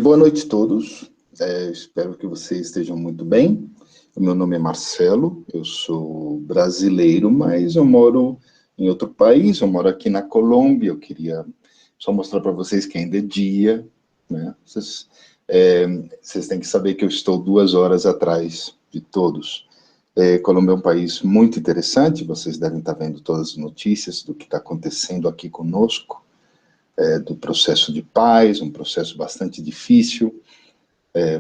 Boa noite a todos, espero que vocês estejam muito bem. O meu nome é Marcelo, eu sou brasileiro, mas eu moro em outro país, eu moro aqui na Colômbia. Eu queria só mostrar para vocês que ainda é dia, né? Vocês têm que saber que eu estou 2 horas atrás de todos. Colômbia é um país muito interessante, vocês devem estar vendo todas as notícias do que está acontecendo aqui conosco. Do processo de paz, um processo bastante difícil,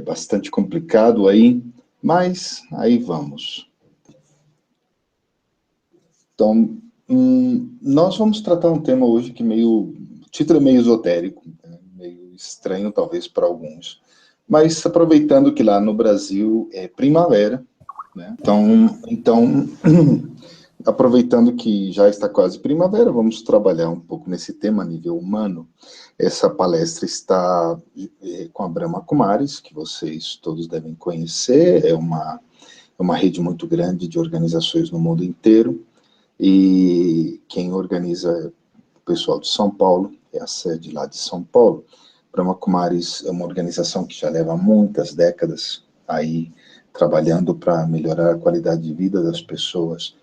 bastante complicado aí, mas aí vamos. Então, nós vamos tratar um tema hoje que o título é meio esotérico, né, meio estranho talvez para alguns, mas aproveitando que lá no Brasil é primavera, né, então aproveitando que já está quase primavera, vamos trabalhar um pouco nesse tema a nível humano. Essa palestra está com a Brahma Kumaris, que vocês todos devem conhecer, é uma rede muito grande de organizações no mundo inteiro, e quem organiza é o pessoal de São Paulo, é a sede lá de São Paulo. Brahma Kumaris é uma organização que já leva muitas décadas aí trabalhando para melhorar a qualidade de vida das pessoas,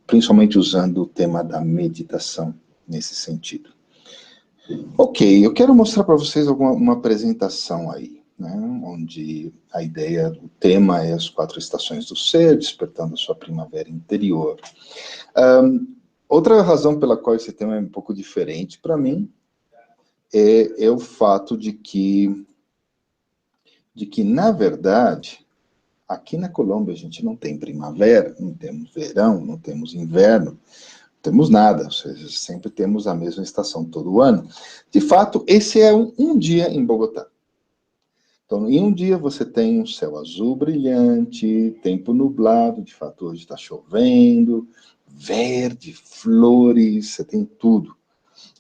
principalmente usando o tema da meditação nesse sentido. Ok, eu quero mostrar para vocês uma apresentação aí, né, onde a ideia, o tema é as 4 estações do ser, despertando a sua primavera interior. Outra razão pela qual esse tema é um pouco diferente para mim é o fato de que, na verdade, aqui na Colômbia a gente não tem primavera, não temos verão, não temos inverno, temos nada, ou seja, sempre temos a mesma estação todo ano. De fato, esse é um dia em Bogotá. Então, em um dia você tem um céu azul brilhante, tempo nublado, de fato hoje está chovendo, verde, flores, você tem tudo.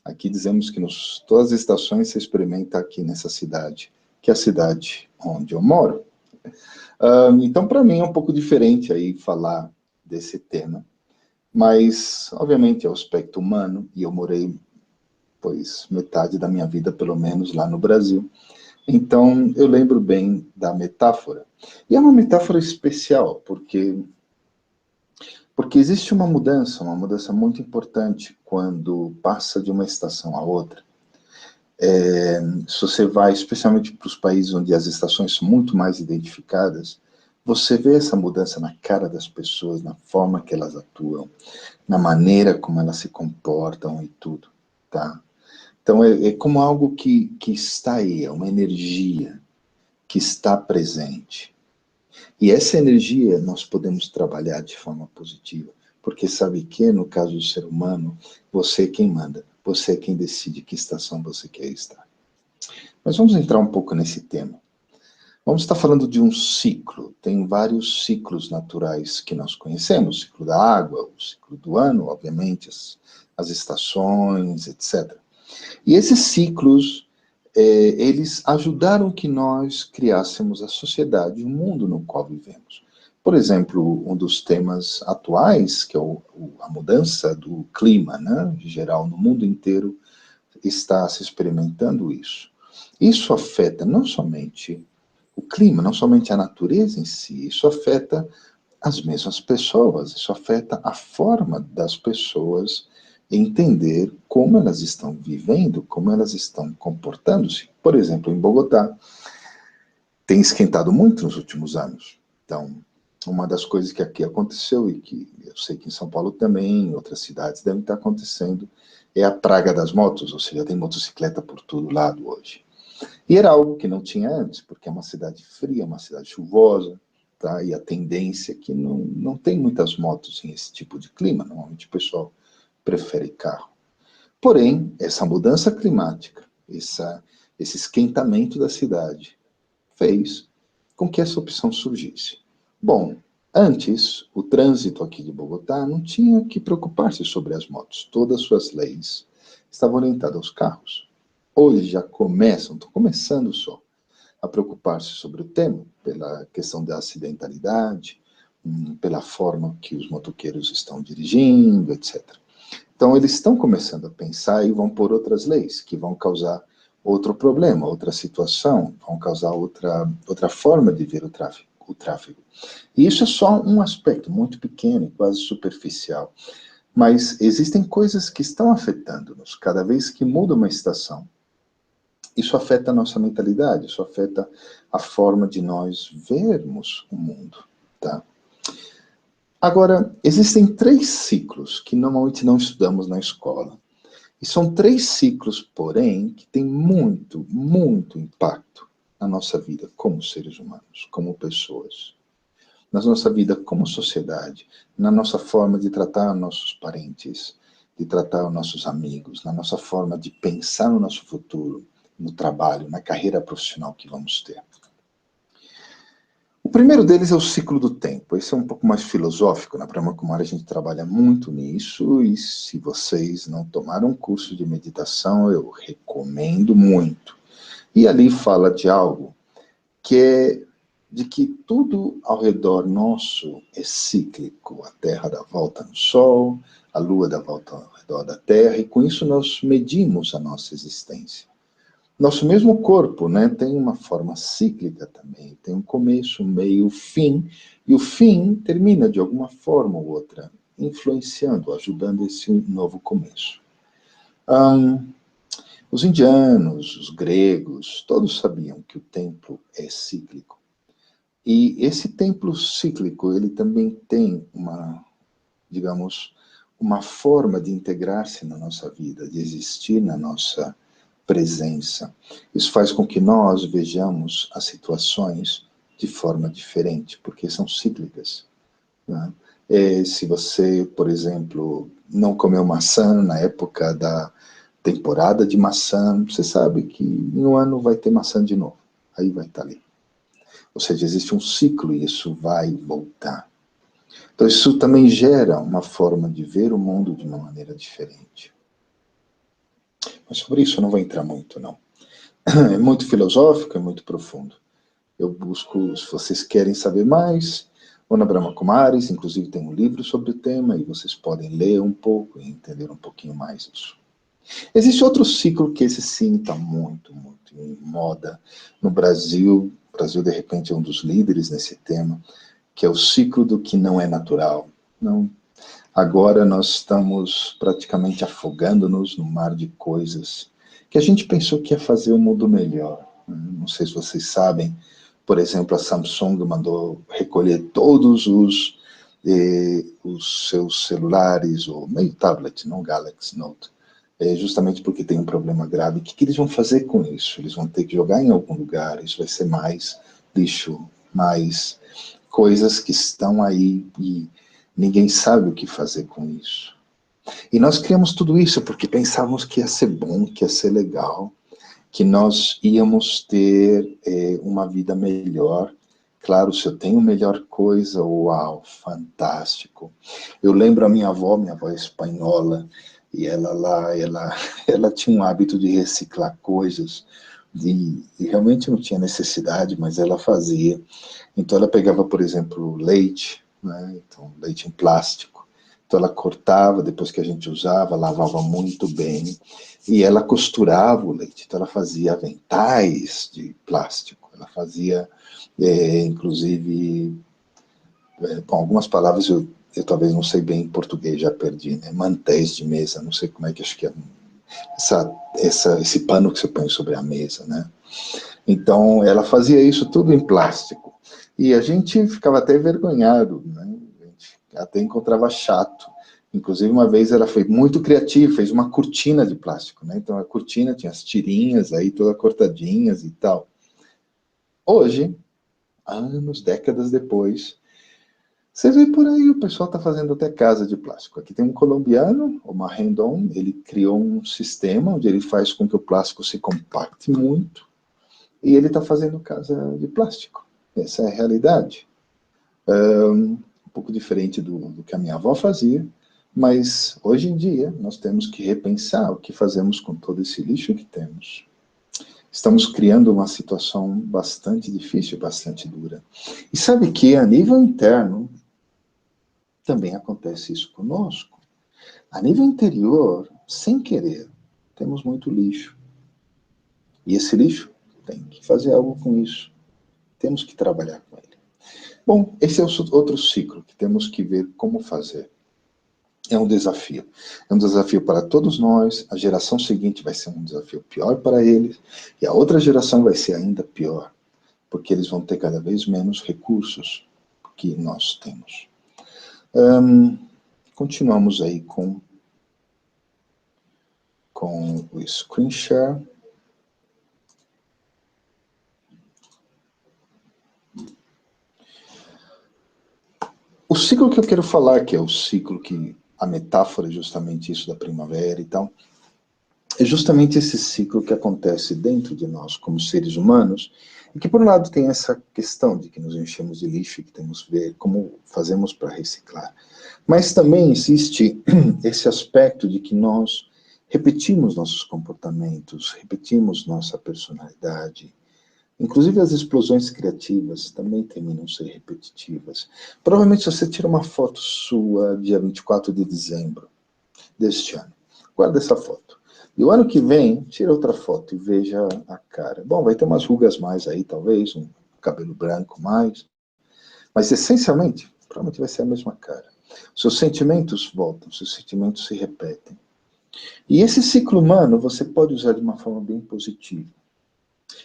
Aqui dizemos que todas as estações você experimenta aqui nessa cidade, que é a cidade onde eu moro. Então, para mim é um pouco diferente aí falar desse tema. Mas, obviamente, é o aspecto humano, e eu morei, metade da minha vida, pelo menos, lá no Brasil. Então, eu lembro bem da metáfora. E é uma metáfora especial, porque existe uma mudança muito importante quando passa de uma estação a outra. Se você vai, especialmente para os países onde as estações são muito mais identificadas, você vê essa mudança na cara das pessoas, na forma que elas atuam, na maneira como elas se comportam e tudo, tá? Então, é como algo que está aí, é uma energia que está presente. E essa energia nós podemos trabalhar de forma positiva, porque sabe que, no caso do ser humano, você é quem manda, você é quem decide que estação você quer estar. Mas vamos entrar um pouco nesse tema. Vamos estar falando de um ciclo. Tem vários ciclos naturais que nós conhecemos, o ciclo da água, o ciclo do ano, obviamente, as estações, etc. E esses ciclos, eles ajudaram que nós criássemos a sociedade, o mundo no qual vivemos. Por exemplo, um dos temas atuais, que é a mudança do clima, né, em geral, no mundo inteiro, está se experimentando isso. Isso afeta não somente o clima, não somente a natureza em si, isso afeta as mesmas pessoas, isso afeta a forma das pessoas entender como elas estão vivendo, como elas estão comportando-se. Por exemplo, em Bogotá, tem esquentado muito nos últimos anos. Então, uma das coisas que aqui aconteceu, e que eu sei que em São Paulo também, em outras cidades devem estar acontecendo, é a praga das motos, ou seja, tem motocicleta por todo lado hoje. E era algo que não tinha antes, porque é uma cidade fria, uma cidade chuvosa, tá? E a tendência é que não tem muitas motos em esse tipo de clima, normalmente o pessoal prefere carro. Porém, essa mudança climática, esse esquentamento da cidade, fez com que essa opção surgisse. Bom, antes, o trânsito aqui de Bogotá não tinha que preocupar-se sobre as motos. Todas as suas leis estavam orientadas aos carros. Hoje já estão começando só, a preocupar-se sobre o tema, pela questão da acidentalidade, pela forma que os motoqueiros estão dirigindo, etc. Então, eles estão começando a pensar e vão pôr outras leis que vão causar outro problema, outra situação, vão causar outra forma de ver o tráfego. E isso é só um aspecto muito pequeno e quase superficial. Mas existem coisas que estão afetando-nos. Cada vez que muda uma estação, isso afeta a nossa mentalidade, isso afeta a forma de nós vermos o mundo, tá? Agora, existem 3 ciclos que normalmente não estudamos na escola. E são 3 ciclos, porém, que têm muito, muito impacto na nossa vida como seres humanos, como pessoas. Na nossa vida como sociedade, na nossa forma de tratar nossos parentes, de tratar os nossos amigos, na nossa forma de pensar no nosso futuro, no trabalho, na carreira profissional que vamos ter. O primeiro deles é o ciclo do tempo. Esse é um pouco mais filosófico. Na Brahma Kumara a gente trabalha muito nisso, e se vocês não tomaram um curso de meditação, eu recomendo muito. E ali fala de algo que é de que tudo ao redor nosso é cíclico. A Terra dá volta no Sol, a Lua dá volta ao redor da Terra, e com isso nós medimos a nossa existência. Nosso mesmo corpo, né, tem uma forma cíclica também, tem um começo, um meio, fim, e o fim termina de alguma forma ou outra, influenciando, ajudando esse novo começo. Os indianos, os gregos, todos sabiam que o tempo é cíclico. E esse tempo cíclico, ele também tem digamos, uma forma de integrar-se na nossa vida, de existir na nossa presença. Isso faz com que nós vejamos as situações de forma diferente, porque são cíclicas, né? Se você, por exemplo, não comeu maçã na época da temporada de maçã, você sabe que no ano vai ter maçã de novo. Aí vai estar ali. Ou seja, existe um ciclo e isso vai voltar. Então isso também gera uma forma de ver o mundo de uma maneira diferente. Mas sobre isso eu não vou entrar muito, não. É muito filosófico, é muito profundo. Eu busco, se vocês querem saber mais, ou na Brahma Kumaris, inclusive tem um livro sobre o tema, e vocês podem ler um pouco e entender um pouquinho mais isso. Existe outro ciclo que esse sim está muito, muito em moda no Brasil. O Brasil, de repente, é um dos líderes nesse tema, que é o ciclo do que não é natural. Não. Agora nós estamos praticamente afogando-nos no mar de coisas que a gente pensou que ia fazer o mundo melhor. Não sei se vocês sabem, por exemplo, a Samsung mandou recolher todos os seus celulares, ou meio tablet, não Galaxy Note, justamente porque tem um problema grave. O que eles vão fazer com isso? Eles vão ter que jogar em algum lugar, isso vai ser mais lixo, mais coisas que estão aí e ninguém sabe o que fazer com isso. E nós criamos tudo isso porque pensávamos que ia ser bom, que ia ser legal, que nós íamos ter uma vida melhor. Claro, se eu tenho melhor coisa, uau, fantástico. Eu lembro a minha avó é espanhola, e ela tinha um hábito de reciclar coisas, e realmente não tinha necessidade, mas ela fazia. Então ela pegava, por exemplo, leite, né? Então, leite em plástico. Então ela cortava, depois que a gente usava, lavava muito bem, e ela costurava o leite. Então ela fazia aventais de plástico, ela fazia, inclusive, com algumas palavras eu talvez não sei bem em português, já perdi, né? Mantéis de mesa, não sei como é que, acho que é esse pano que você põe sobre a mesa, né? Então ela fazia isso tudo em plástico. E a gente ficava até envergonhado, né? A gente até encontrava chato. Inclusive, uma vez ela foi muito criativa, fez uma cortina de plástico, né? Então a cortina tinha as tirinhas aí, todas cortadinhas e tal. Hoje, anos, décadas depois, você vê por aí, o pessoal está fazendo até casa de plástico. Aqui tem um colombiano, o Marrendon, ele criou um sistema onde ele faz com que o plástico se compacte muito, e ele está fazendo casa de plástico. Essa é a realidade. Um pouco diferente do que a minha avó fazia, mas hoje em dia nós temos que repensar o que fazemos com todo esse lixo que temos. Estamos criando uma situação bastante difícil, bastante dura. E sabe que a nível interno também acontece isso conosco. A nível interior, sem querer, temos muito lixo. E esse lixo tem que fazer algo com isso. Temos que trabalhar com ele. Bom, esse é outro ciclo que temos que ver como fazer. É um desafio. É um desafio para todos nós. A geração seguinte vai ser um desafio pior para eles. E a outra geração vai ser ainda pior. Porque eles vão ter cada vez menos recursos que nós temos. Continuamos aí com o screen share. O ciclo que eu quero falar, que é o ciclo que a metáfora é justamente isso da primavera e tal, é justamente esse ciclo que acontece dentro de nós como seres humanos, e que por um lado tem essa questão de que nos enchemos de lixo e que temos que ver como fazemos para reciclar. Mas também existe esse aspecto de que nós repetimos nossos comportamentos, repetimos nossa personalidade. Inclusive as explosões criativas também terminam ser repetitivas. Provavelmente se você tira uma foto sua dia 24 de dezembro deste ano, guarda essa foto. E o ano que vem, tira outra foto e veja a cara. Bom, vai ter umas rugas mais aí, talvez, um cabelo branco mais. Mas, essencialmente, provavelmente vai ser a mesma cara. Seus sentimentos voltam, seus sentimentos se repetem. E esse ciclo humano você pode usar de uma forma bem positiva.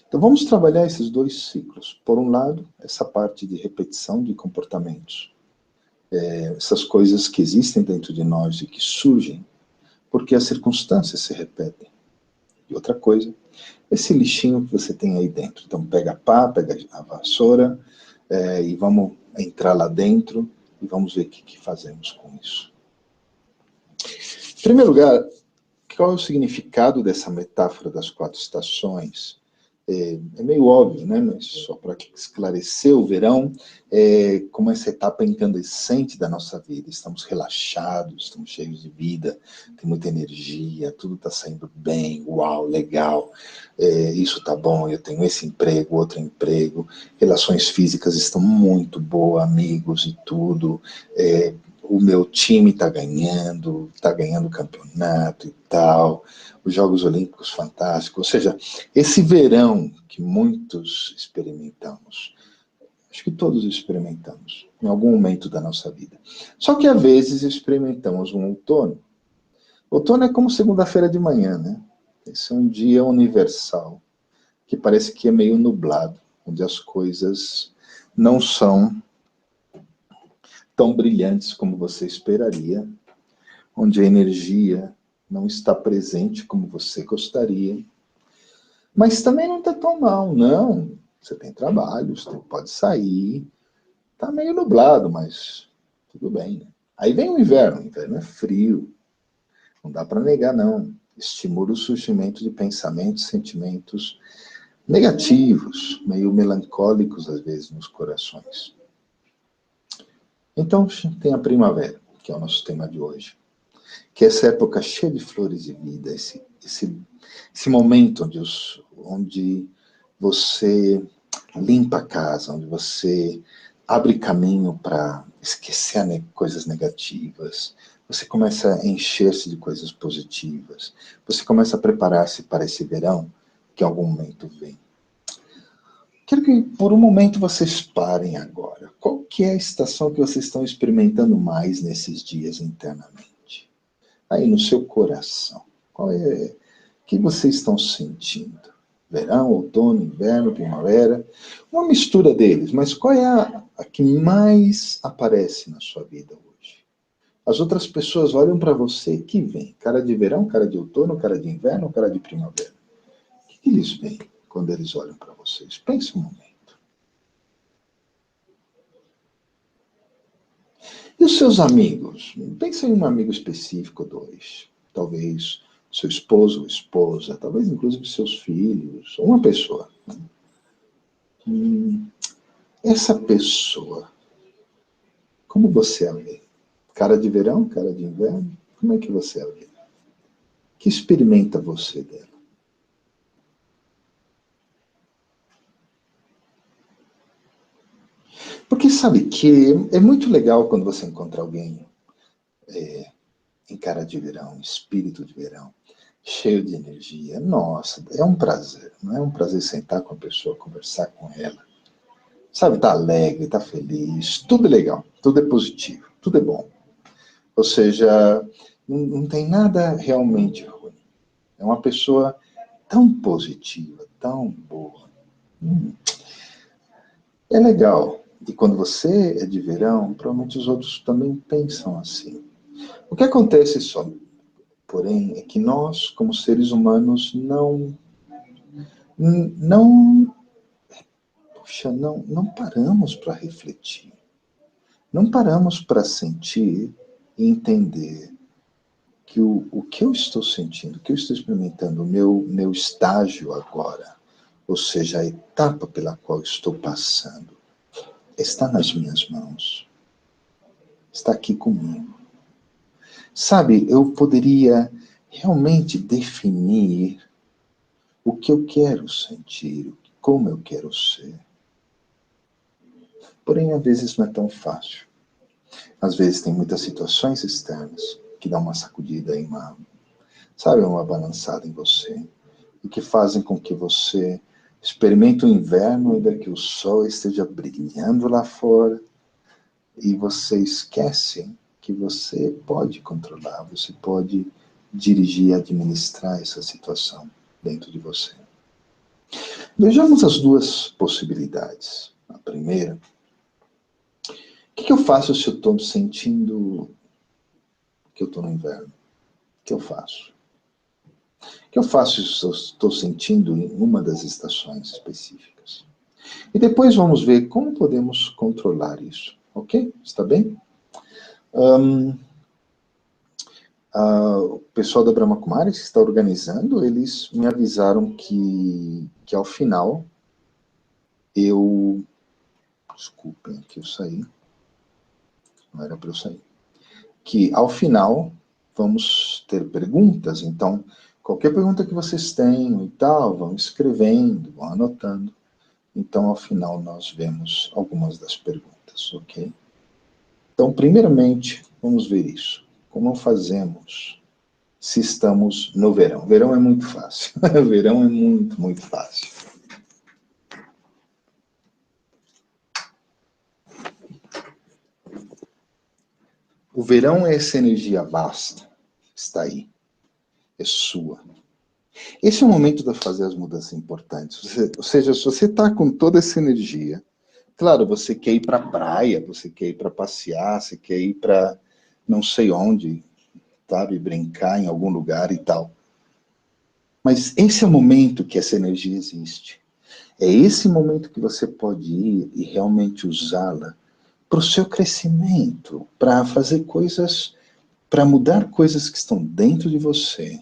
Então, vamos trabalhar esses dois ciclos. Por um lado, essa parte de repetição de comportamentos. Essas coisas que existem dentro de nós e que surgem porque as circunstâncias se repetem. E outra coisa, esse lixinho que você tem aí dentro. Então pega a pá, pega a vassoura, e vamos entrar lá dentro e vamos ver o que fazemos com isso. Em primeiro lugar, qual é o significado dessa metáfora das 4 estações? É meio óbvio, né? Mas só para esclarecer, o verão é como essa etapa incandescente da nossa vida. Estamos relaxados, estamos cheios de vida, tem muita energia, tudo está saindo bem, uau, legal, isso está bom, eu tenho esse emprego, outro emprego, relações físicas estão muito boas, amigos e tudo, o meu time está ganhando o campeonato e tal, os Jogos Olímpicos fantásticos, ou seja, esse verão que muitos experimentamos, acho que todos experimentamos, em algum momento da nossa vida. Só que, às vezes, experimentamos um outono. Outono é como segunda-feira de manhã, né? Esse é um dia universal, que parece que é meio nublado, onde as coisas não são tão brilhantes como você esperaria, onde a energia não está presente como você gostaria, mas também não está tão mal, não. Você tem trabalho, você pode sair, está meio nublado, mas tudo bem, né? Aí vem o inverno é frio, não dá para negar, não. Estimula o surgimento de pensamentos, sentimentos negativos, meio melancólicos, às vezes, nos corações. Então, tem a primavera, que é o nosso tema de hoje. Que é essa época cheia de flores e vida, esse momento onde você limpa a casa, onde você abre caminho para esquecer coisas negativas, você começa a encher-se de coisas positivas, você começa a preparar-se para esse verão que em algum momento vem. Quero que por um momento vocês parem agora. Qual que é a estação que vocês estão experimentando mais nesses dias internamente? Aí no seu coração, qual é, o que vocês estão sentindo? Verão, outono, inverno, primavera, uma mistura deles, mas qual é a que mais aparece na sua vida hoje? As outras pessoas olham para você, que vem? Cara de verão, cara de outono, cara de inverno, cara de primavera? O que eles veem quando eles olham para vocês? Pense um momento. E os seus amigos? Pensa em um amigo específico, 2. Talvez seu esposo ou esposa, talvez inclusive seus filhos, ou uma pessoa. Essa pessoa, como você a vê? Cara de verão, cara de inverno? Como é que você a vê? Que experimenta você dela? Porque sabe que é muito legal quando você encontra alguém em cara de verão, espírito de verão, cheio de energia. Nossa, é um prazer. Não é um prazer sentar com a pessoa, conversar com ela. Sabe, tá alegre, tá feliz, tudo é legal, tudo é positivo, tudo é bom. Ou seja, não tem nada realmente ruim. É uma pessoa tão positiva, tão boa. É legal. E quando você é de verão, provavelmente os outros também pensam assim. O que acontece só, porém, é que nós, como seres humanos, não, puxa, não paramos para refletir. Não paramos para sentir e entender que o que eu estou sentindo, o que eu estou experimentando, o meu estágio agora, ou seja, a etapa pela qual estou passando, está nas minhas mãos. Está aqui comigo. Sabe, eu poderia realmente definir o que eu quero sentir, como eu quero ser. Porém, às vezes não é tão fácil. Às vezes tem muitas situações externas que dão uma sacudida e uma balançada em você, e que fazem com que você experimente o inverno, ainda que o sol esteja brilhando lá fora, e você esquece que você pode controlar, você pode dirigir e administrar essa situação dentro de você. Vejamos as duas possibilidades. A primeira, o que eu faço se eu estou sentindo que eu estou no inverno? O que eu faço? O que eu faço se eu estou sentindo em uma das estações específicas? E depois vamos ver como podemos controlar isso, ok? Está bem? O pessoal da Brahma Kumaris que está organizando, eles me avisaram que ao final desculpem que eu saí, não era para eu sair, que ao final vamos ter perguntas, então qualquer pergunta que vocês tenham e tal, vão escrevendo, vão anotando, então ao final nós vemos algumas das perguntas, ok? Então, primeiramente, vamos ver isso. Como fazemos se estamos no verão? Verão é muito fácil. Verão é muito, muito fácil. O verão é essa energia vasta. Está aí. É sua. Esse é o momento de fazer as mudanças importantes. Ou seja, se você está com toda essa energia, claro, você quer ir para a praia, você quer ir para passear, você quer ir para não sei onde, sabe, brincar em algum lugar e tal. Mas esse é o momento que essa energia existe. É esse momento que você pode ir e realmente usá-la para o seu crescimento, para fazer coisas, para mudar coisas que estão dentro de você.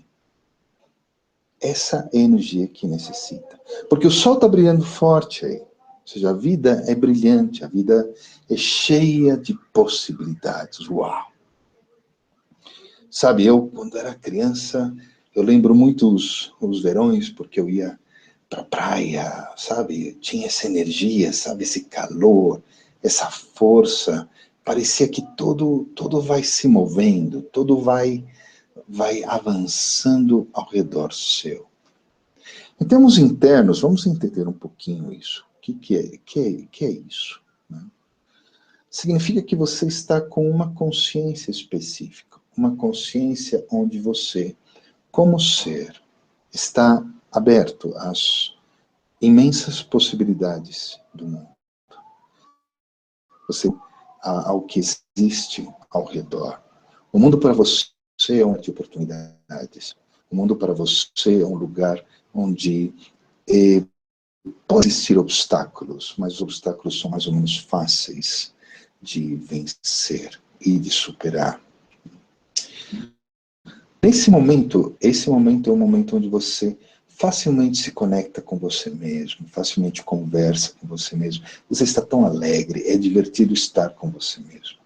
Essa é a energia que necessita. Porque o sol está brilhando forte aí. Ou seja, a vida é brilhante, a vida é cheia de possibilidades. Uau! Sabe, eu, quando era criança, eu lembro muito os verões, porque eu ia para a praia, sabe? Tinha essa energia, sabe? Esse calor, essa força. Parecia que tudo vai se movendo, tudo vai avançando ao redor seu. Em termos internos, vamos entender um pouquinho isso. O que é isso? Né? Significa que você está com uma consciência específica, uma consciência onde você, como ser, está aberto às imensas possibilidades do mundo. Você, ao que existe ao redor. O mundo para você é uma de oportunidades. O mundo para você é um lugar onde pode existir obstáculos, mas os obstáculos são mais ou menos fáceis de vencer e de superar. Esse momento é um momento onde você facilmente se conecta com você mesmo, facilmente conversa com você mesmo. Você está tão alegre, é divertido estar com você mesmo.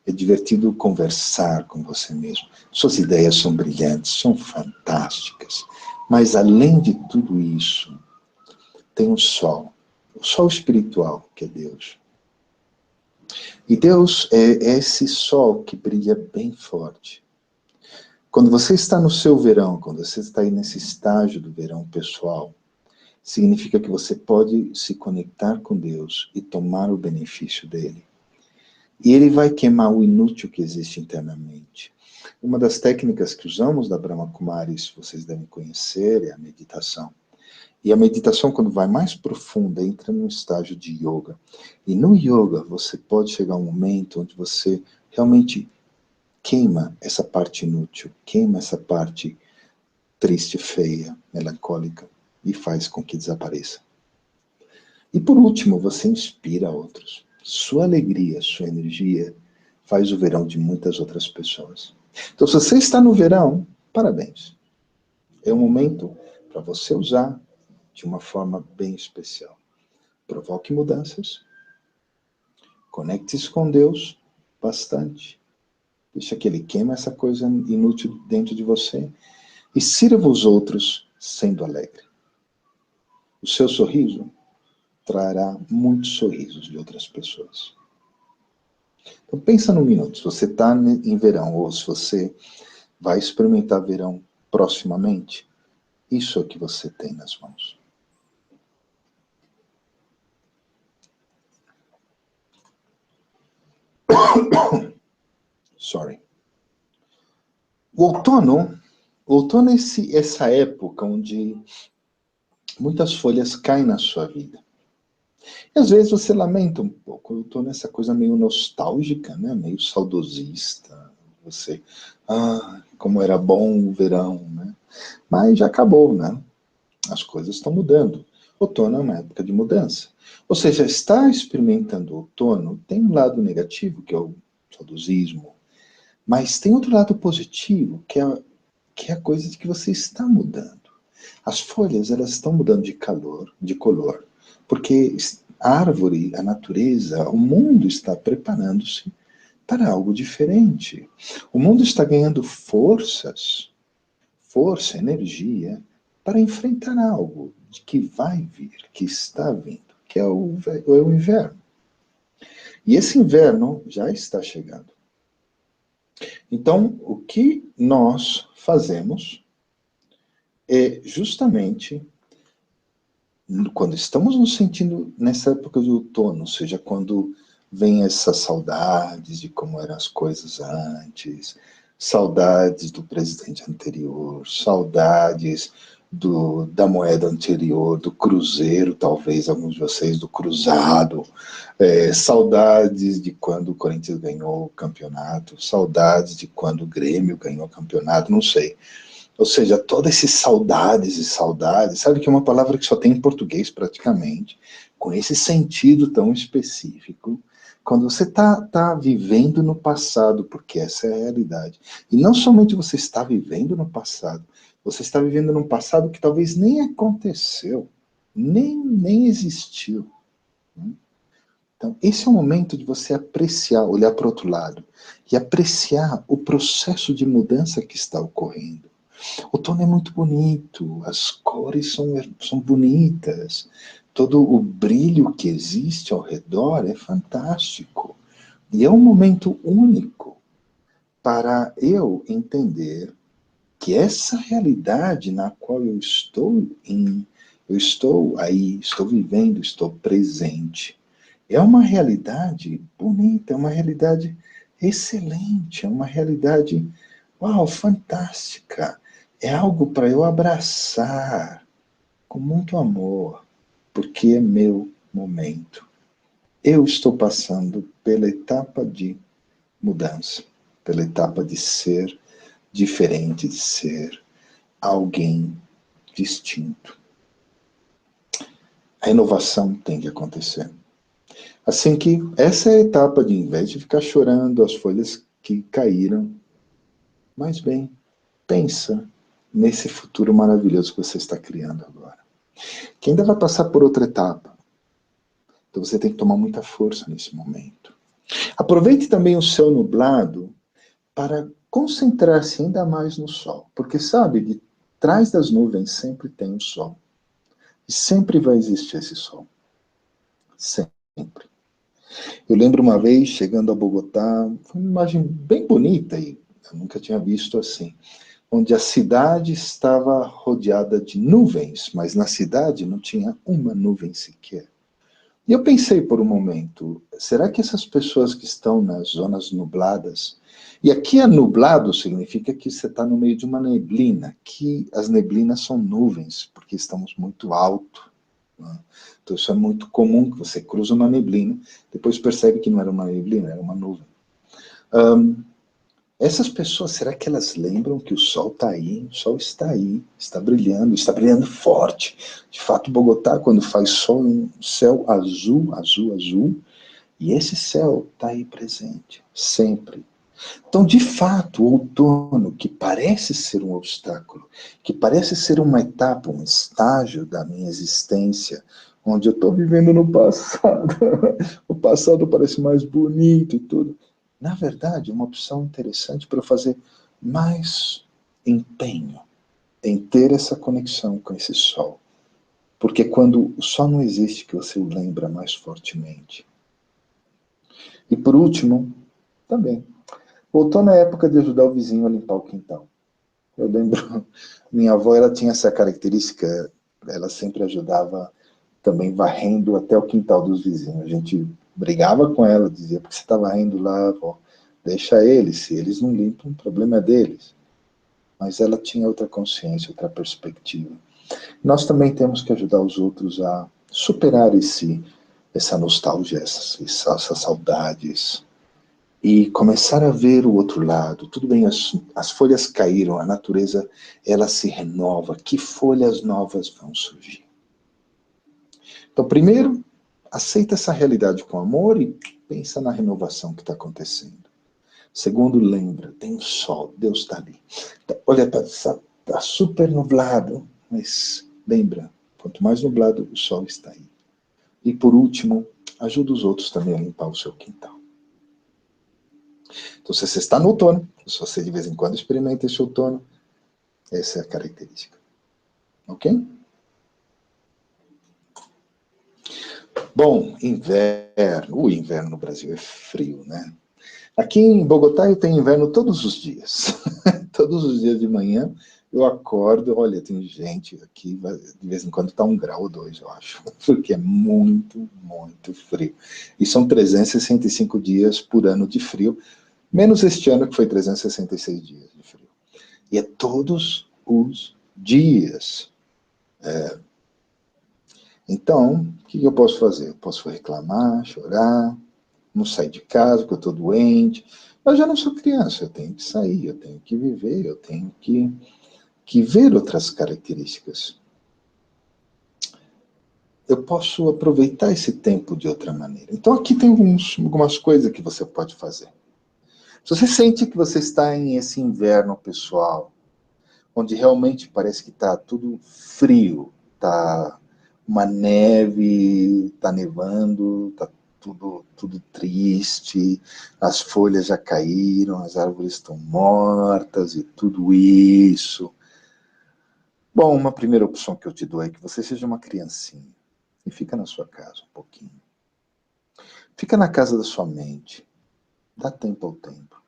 É divertido conversar com você mesmo. Suas ideias são brilhantes, são fantásticas. Mas além de tudo isso, tem um sol. O sol espiritual, que é Deus. E Deus é esse sol que brilha bem forte. Quando você está no seu verão, quando você está aí nesse estágio do verão pessoal, significa que você pode se conectar com Deus e tomar o benefício dele. E ele vai queimar o inútil que existe internamente. Uma das técnicas que usamos da Brahma Kumaris, vocês devem conhecer, é a meditação. E a meditação, quando vai mais profunda, entra num estágio de yoga. E no yoga, você pode chegar a um momento onde você realmente queima essa parte inútil, queima essa parte triste, feia, melancólica, e faz com que desapareça. E por último, você inspira outros. Sua alegria, sua energia, faz o verão de muitas outras pessoas. Então, se você está no verão, parabéns. É um momento para você usar de uma forma bem especial. Provoque mudanças, conecte-se com Deus bastante. Deixa que Ele queima essa coisa inútil dentro de você e sirva os outros sendo alegre. O seu sorriso trará muitos sorrisos de outras pessoas. Então pensa num minuto, se você está em verão ou se você vai experimentar verão proximamente, isso é o que você tem nas mãos. Sorry. O outono é essa época onde muitas folhas caem na sua vida. E às vezes você lamenta um pouco. O outono é essa coisa meio nostálgica, né? Meio saudosista. Você, como era bom o verão, né? Mas já acabou, né? As coisas estão mudando. Outono é uma época de mudança. Ou seja, estar experimentando o outono tem um lado negativo, que é o saudosismo, mas tem outro lado positivo, que é a coisa de que você está mudando. As folhas, elas estão mudando de color, porque a árvore, a natureza, o mundo está preparando-se para algo diferente. O mundo está ganhando força, energia, para enfrentar algo que vai vir, que está vindo, que é o inverno. E esse inverno já está chegando. Então, o que nós fazemos é justamente, quando estamos nos sentindo nessa época de outono, ou seja, quando vem essas saudades de como eram as coisas antes, saudades do presidente anterior, saudades da moeda anterior, do cruzeiro, talvez alguns de vocês, do cruzado, saudades de quando o Corinthians ganhou o campeonato, saudades de quando o Grêmio ganhou o campeonato, não sei. Ou seja, todas essas saudades e saudades, sabe que é uma palavra que só tem em português praticamente, com esse sentido tão específico, quando você está vivendo no passado, porque essa é a realidade. E não somente você está vivendo no passado, você está vivendo num passado que talvez nem aconteceu, nem existiu. Né? Então, esse é o momento de você apreciar, olhar para o outro lado, e apreciar o processo de mudança que está ocorrendo. O outono é muito bonito, as cores são bonitas, todo o brilho que existe ao redor é fantástico. E é um momento único para eu entender que essa realidade na qual eu estou aí, estou vivendo, estou presente, é uma realidade bonita, é uma realidade excelente, é uma realidade, uau, fantástica. É algo para eu abraçar com muito amor, porque é meu momento. Eu estou passando pela etapa de mudança, pela etapa de ser diferente, de ser alguém distinto. A inovação tem de acontecer. Assim que essa é a etapa de, em vez de ficar chorando as folhas que caíram, mas bem, pensa nesse futuro maravilhoso que você está criando agora. Que ainda vai passar por outra etapa. Então você tem que tomar muita força nesse momento. Aproveite também o céu nublado para concentrar-se ainda mais no sol. Porque sabe, de trás das nuvens sempre tem o sol. E sempre vai existir esse sol. Sempre. Eu lembro uma vez, chegando a Bogotá, foi uma imagem bem bonita, e Eu nunca tinha visto assim. Onde a cidade estava rodeada de nuvens, mas na cidade não tinha uma nuvem sequer. E eu pensei por um momento, será que essas pessoas que estão nas zonas nubladas, e aqui é nublado significa que você está no meio de uma neblina, que as neblinas são nuvens, porque estamos muito alto, né? Então isso é muito comum, que você cruza uma neblina, depois percebe que não era uma neblina, era uma nuvem. Essas pessoas, será que elas lembram que o sol está aí? O sol está aí, está brilhando forte. De fato, Bogotá, quando faz sol, um céu azul, azul, azul, e esse céu está aí presente, sempre. Então, de fato, o outono, que parece ser um obstáculo, que parece ser uma etapa, um estágio da minha existência, onde eu estou vivendo no passado, o passado parece mais bonito e tudo, na verdade, é uma opção interessante para eu fazer mais empenho em ter essa conexão com esse sol. Porque quando o sol não existe, que você o lembra mais fortemente. E por último, também, o outono é a época de ajudar o vizinho a limpar o quintal. Eu lembro, minha avó, ela tinha essa característica, ela sempre ajudava também varrendo até o quintal dos vizinhos. A gente brigava com ela, dizia, porque você está varrendo lá, avó? Deixa eles, se eles não limpam, o problema é deles. Mas ela tinha outra consciência, outra perspectiva. Nós também temos que ajudar os outros a superar essa nostalgia, essas saudades, e começar a ver o outro lado. Tudo bem, as folhas caíram, a natureza ela se renova. Que folhas novas vão surgir? Então, primeiro, aceita essa realidade com amor e pensa na renovação que está acontecendo. Segundo, lembra, tem o sol, Deus está ali. Olha, está super nublado, mas lembra, quanto mais nublado, o sol está aí. E por último, ajuda os outros também a limpar o seu quintal. Então, se você está no outono, se você de vez em quando experimenta esse outono, essa é a característica. Ok? Bom, inverno. O inverno no Brasil é frio, né? Aqui em Bogotá eu tenho inverno todos os dias. Todos os dias de manhã eu acordo, olha, tem gente aqui, de vez em quando está 1 grau ou 2, eu acho, porque é muito, muito frio. E são 365 dias por ano de frio, menos este ano que foi 366 dias de frio. E é todos os dias. Então, o que eu posso fazer? Eu posso reclamar, chorar, não sair de casa porque eu estou doente, mas já não sou criança, eu tenho que sair, eu tenho que viver, eu tenho que ver outras características. Eu posso aproveitar esse tempo de outra maneira. Então aqui tem algumas coisas que você pode fazer. Se você sente que você está em esse inverno pessoal, onde realmente parece que está tudo frio, está uma neve, está nevando, está tudo triste, as folhas já caíram, as árvores estão mortas e tudo isso. Bom, uma primeira opção que eu te dou é que você seja uma criancinha e fica na sua casa um pouquinho. Fica na casa da sua mente. Dá tempo ao tempo.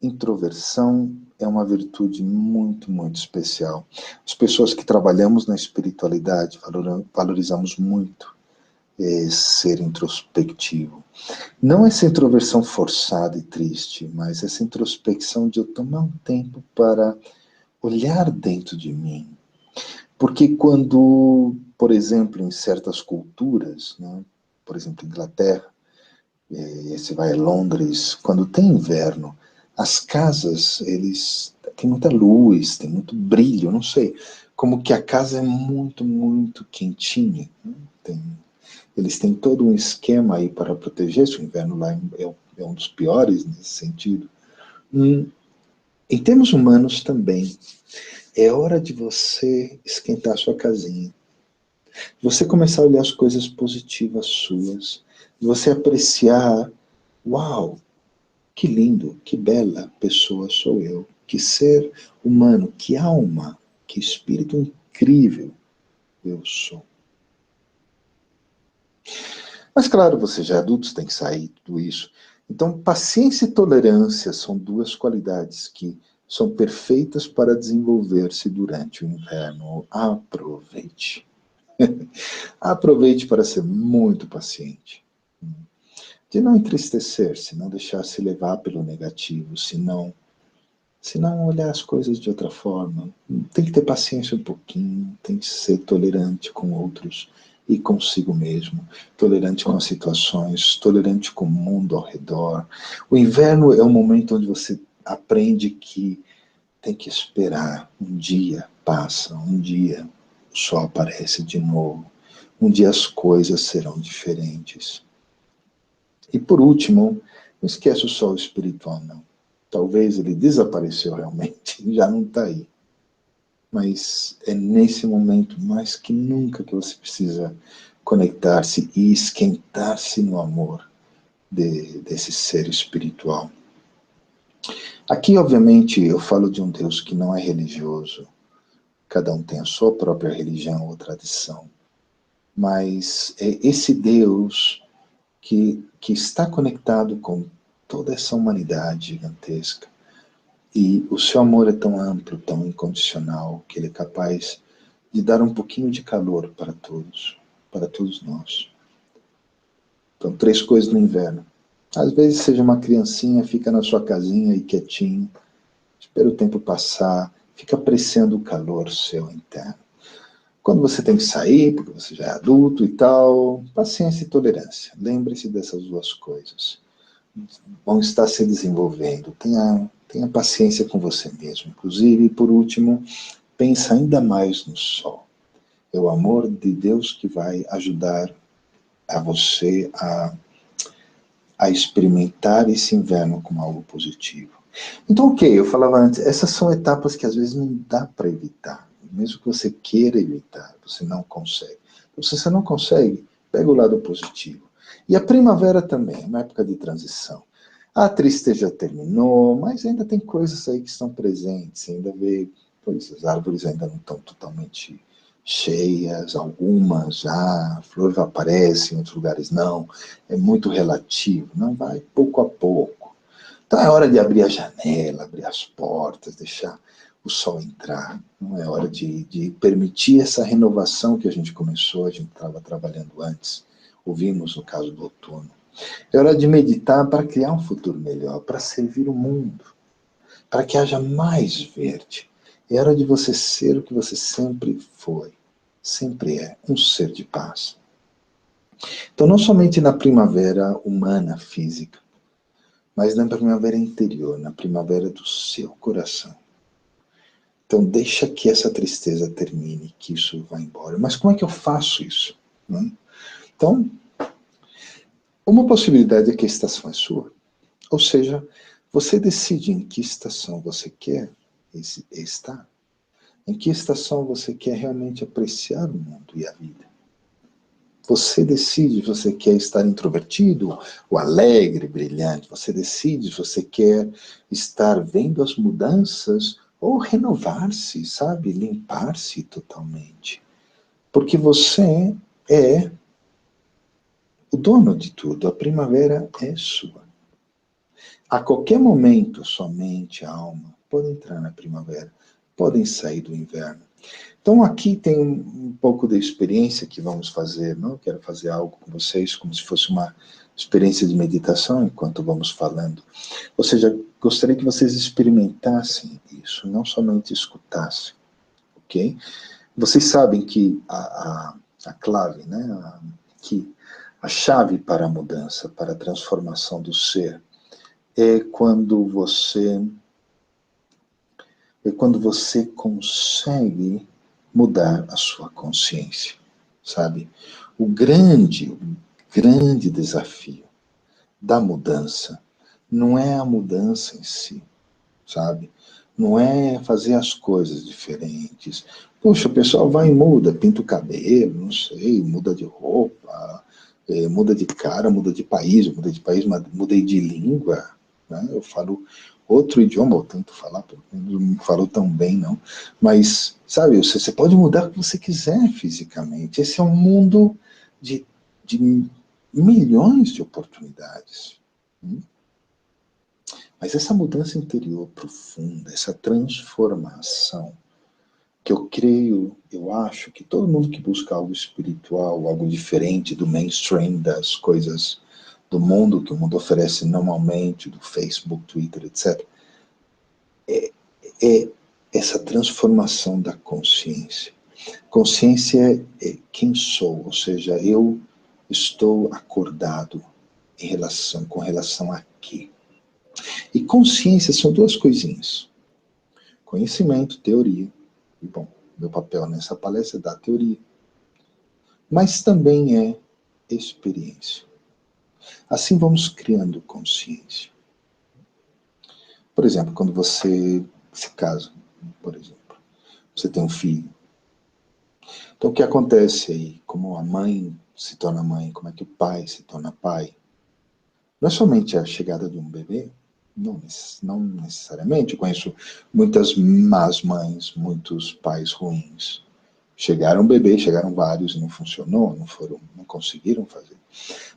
Introversão é uma virtude muito, muito especial. As pessoas que trabalhamos na espiritualidade valorizamos muito ser introspectivo. Não essa introversão forçada e triste, mas essa introspecção de eu tomar um tempo para olhar dentro de mim. Porque quando, por exemplo, em certas culturas, né, por exemplo, Inglaterra, você vai a Londres, quando tem inverno, as casas, eles têm muita luz, tem muito brilho, não sei, como que a casa é muito, muito quentinha. Né? Eles têm todo um esquema aí para proteger, se o inverno lá é um dos piores nesse sentido. Em termos humanos também, é hora de você esquentar a sua casinha. Você começar a olhar as coisas positivas suas. Você apreciar, uau, que lindo, que bela pessoa sou eu. Que ser humano, que alma, que espírito incrível eu sou. Mas claro, você já é adulto, tem que sair tudo isso. Então, paciência e tolerância são duas qualidades que são perfeitas para desenvolver-se durante o inverno. Aproveite. Aproveite para ser muito paciente. De não entristecer-se, não deixar se levar pelo negativo, senão olhar as coisas de outra forma. Tem que ter paciência um pouquinho, tem que ser tolerante com outros e consigo mesmo, tolerante com as situações, tolerante com o mundo ao redor. O inverno é um momento onde você aprende que tem que esperar. Um dia passa, um dia o sol aparece de novo, um dia as coisas serão diferentes. E por último, não esqueça o sol espiritual, não. Talvez ele desapareceu realmente, já não está aí. Mas é nesse momento, mais que nunca, que você precisa conectar-se e esquentar-se no amor desse ser espiritual. Aqui, obviamente, eu falo de um Deus que não é religioso. Cada um tem a sua própria religião ou tradição. Mas é esse Deus que está conectado com toda essa humanidade gigantesca. E o seu amor é tão amplo, tão incondicional, que ele é capaz de dar um pouquinho de calor para todos nós. Então, 3 coisas no inverno. Às vezes, seja uma criancinha, fica na sua casinha aí quietinho, espera o tempo passar, fica apreciando o calor seu interno. Quando você tem que sair, porque você já é adulto e tal, paciência e tolerância. Lembre-se dessas 2 coisas. Vão estar se desenvolvendo. Tenha paciência com você mesmo. Inclusive, por último, pensa ainda mais no sol. É o amor de Deus que vai ajudar a você a experimentar esse inverno como algo positivo. Então, ok, eu falava antes, essas são etapas que às vezes não dá para evitar. Mesmo que você queira evitar, você não consegue. Então, se você não consegue, pega o lado positivo. E a primavera também, é uma época de transição. A tristeza já terminou, mas ainda tem coisas aí que estão presentes. Ainda vê, pois as árvores ainda não estão totalmente cheias, algumas já, a flor já aparece, em outros lugares não. É muito relativo, não vai pouco a pouco. Então é hora de abrir a janela, abrir as portas, deixar o sol entrar. Não é hora de permitir essa renovação que a gente começou, a gente estava trabalhando antes. Ouvimos no caso do outono. É hora de meditar para criar um futuro melhor, para servir o mundo, para que haja mais verde. É hora de você ser o que você sempre foi, sempre é, um ser de paz. Então, não somente na primavera humana, física, mas na primavera interior, na primavera do seu coração. Então, deixa que essa tristeza termine, que isso vá embora. Mas como é que eu faço isso? Então, uma possibilidade é que a estação é sua. Ou seja, você decide em que estação você quer estar. Em que estação você quer realmente apreciar o mundo e a vida. Você decide se você quer estar introvertido ou alegre, brilhante. Você decide se você quer estar vendo as mudanças ou renovar-se, sabe? Limpar-se totalmente. Porque você é o dono de tudo. A primavera é sua. A qualquer momento, sua mente, a alma, podem entrar na primavera, podem sair do inverno. Então aqui tem um pouco da experiência que vamos fazer, não? Eu quero fazer algo com vocês, como se fosse uma experiência de meditação, enquanto vamos falando. Ou seja, gostaria que vocês experimentassem isso, não somente escutassem, ok? Vocês sabem que a clave, né? Que a chave para a mudança, para a transformação do ser, é quando você consegue mudar a sua consciência, sabe? O grande desafio da mudança não é a mudança em si, sabe? Não é fazer as coisas diferentes. Poxa, o pessoal vai e muda, pinta o cabelo, não sei, muda de roupa, muda de cara, muda de país, mudei de língua, né? Eu falo outro idioma, eu tento falar, não falo tão bem, não. Mas, sabe, você pode mudar o que você quiser fisicamente. Esse é um mundo de milhões de oportunidades. Mas essa mudança interior profunda, essa transformação, que eu creio, eu acho que todo mundo que busca algo espiritual, algo diferente do mainstream das coisas do mundo, que o mundo oferece normalmente, do Facebook, Twitter, etc., é essa transformação da consciência. Consciência é quem sou, ou seja, eu estou acordado com relação a quê? E consciência são duas coisinhas. Conhecimento, teoria. E, bom, meu papel nessa palestra é dar teoria. Mas também é experiência. Assim vamos criando consciência. Por exemplo, quando você se casa, por exemplo, você tem um filho. Então, o que acontece aí? Como a mãe se torna mãe, como é que o pai se torna pai? Não é somente a chegada de um bebê, não necessariamente. Eu conheço muitas más mães, muitos pais ruins. Chegaram bebês, chegaram vários e não funcionou, não conseguiram fazer.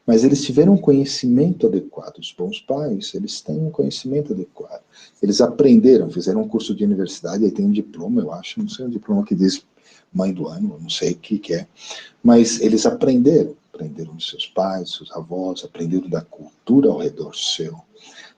Mas eles tiveram um conhecimento adequado. Os bons pais, eles têm um conhecimento adequado. Eles aprenderam, fizeram um curso de universidade, aí tem um diploma, eu acho, não sei, um diploma que diz mãe do ano, não sei o que é. Mas eles aprenderam dos seus pais, dos seus avós, aprenderam da cultura ao redor seu.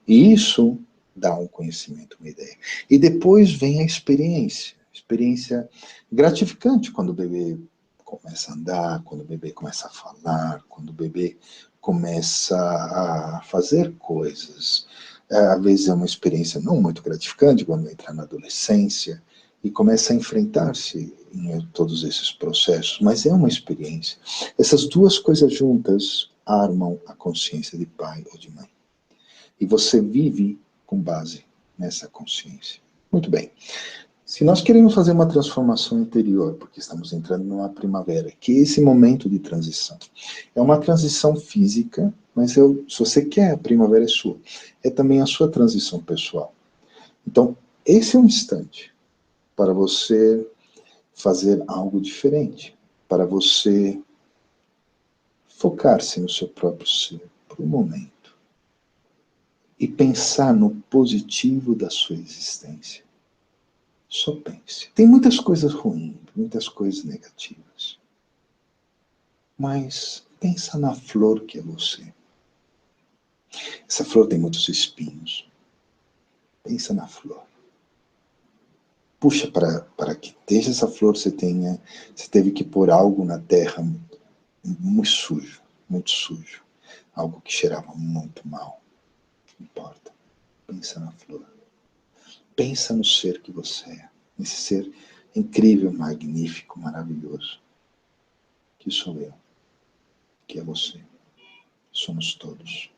E isso dá um conhecimento, uma ideia. E depois vem a experiência. Experiência gratificante quando o bebê começa a andar, quando o bebê começa a falar, quando o bebê começa a fazer coisas. Às vezes é uma experiência não muito gratificante quando entra na adolescência e começa a enfrentar-se em todos esses processos, mas é uma experiência. Essas duas coisas juntas armam a consciência de pai ou de mãe. E você vive com base nessa consciência. Muito bem. Se nós queremos fazer uma transformação interior, porque estamos entrando numa primavera, que é esse momento de transição, é uma transição física, mas se você quer, a primavera é sua. É também a sua transição pessoal. Então, esse é um instante para você fazer algo diferente, para você focar-se no seu próprio ser por um momento e pensar no positivo da sua existência. Só pense. Tem muitas coisas ruins, muitas coisas negativas. Mas pensa na flor que é você. Essa flor tem muitos espinhos. Pensa na flor. Puxa, para que esteja essa flor, você teve que pôr algo na terra muito sujo, muito sujo. Algo que cheirava muito mal. Não importa. Pensa na flor. Pensa no ser que você é. Nesse ser incrível, magnífico, maravilhoso. Que sou eu. Que é você. Somos todos.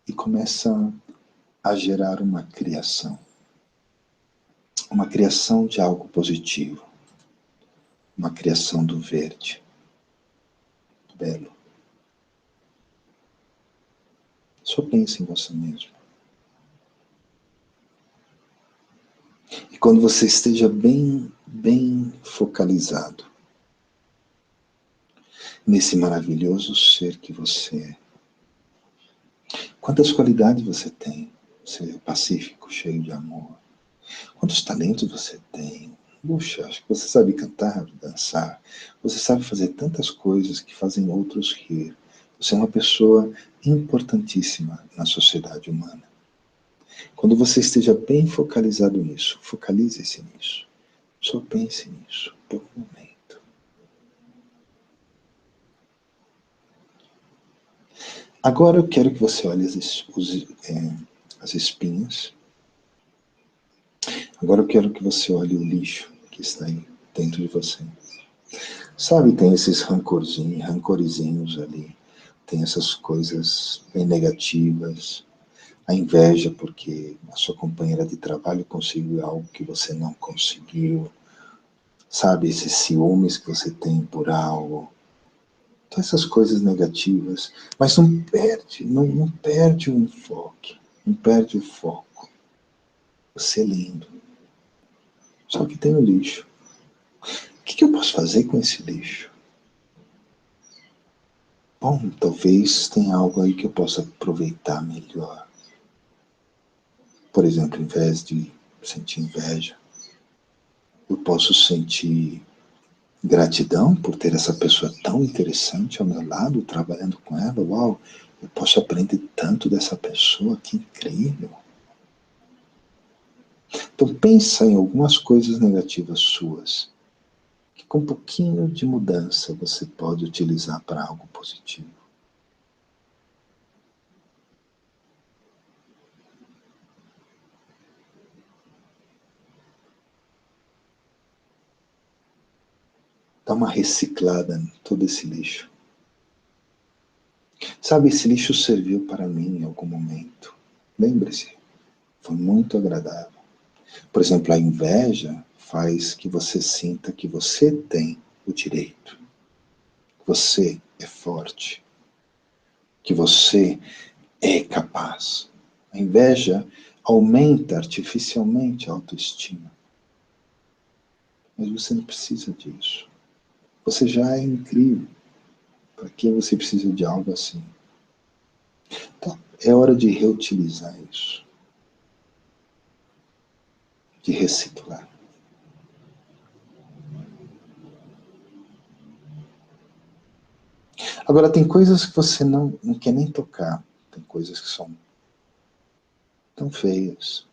E começa a gerar uma criação de algo positivo, uma criação do verde, belo. Só pense em você mesmo. E quando você esteja bem focalizado nesse maravilhoso ser que você é, quantas qualidades você tem? Você é pacífico, cheio de amor. Quantos talentos você tem? Puxa, acho que você sabe cantar, dançar. Você sabe fazer tantas coisas que fazem outros rir. Você é uma pessoa importantíssima na sociedade humana. Quando você esteja bem focalizado nisso, focalize-se nisso. Só pense nisso por um momento. Agora eu quero que você olhe as espinhas. Agora eu quero que você olhe o lixo que está aí dentro de você. Sabe, tem esses rancorizinhos ali. Tem essas coisas bem negativas. A inveja porque a sua companheira de trabalho conseguiu algo que você não conseguiu. Sabe, esses ciúmes que você tem por algo. Então, essas coisas negativas. Mas não perde o enfoque. Não perde o foco. Você é lindo. Só que tem o lixo. O que eu posso fazer com esse lixo? Bom, talvez tenha algo aí que eu possa aproveitar melhor. Por exemplo, em vez de sentir inveja, eu posso sentir gratidão por ter essa pessoa tão interessante ao meu lado, trabalhando com ela. Uau, eu posso aprender tanto dessa pessoa, que incrível. Então pensa em algumas coisas negativas suas, que com um pouquinho de mudança você pode utilizar para algo positivo. Dá uma reciclada em todo esse lixo. Sabe, esse lixo serviu para mim em algum momento. Lembre-se, foi muito agradável. Por exemplo, a inveja faz que você sinta que você tem o direito, que você é forte, que você é capaz. A inveja aumenta artificialmente a autoestima. Mas você não precisa disso. Você já é incrível. Para que você precisa de algo assim? Então, é hora de reutilizar isso, de reciclar. Agora, tem coisas que você não quer nem tocar. Tem coisas que são tão feias.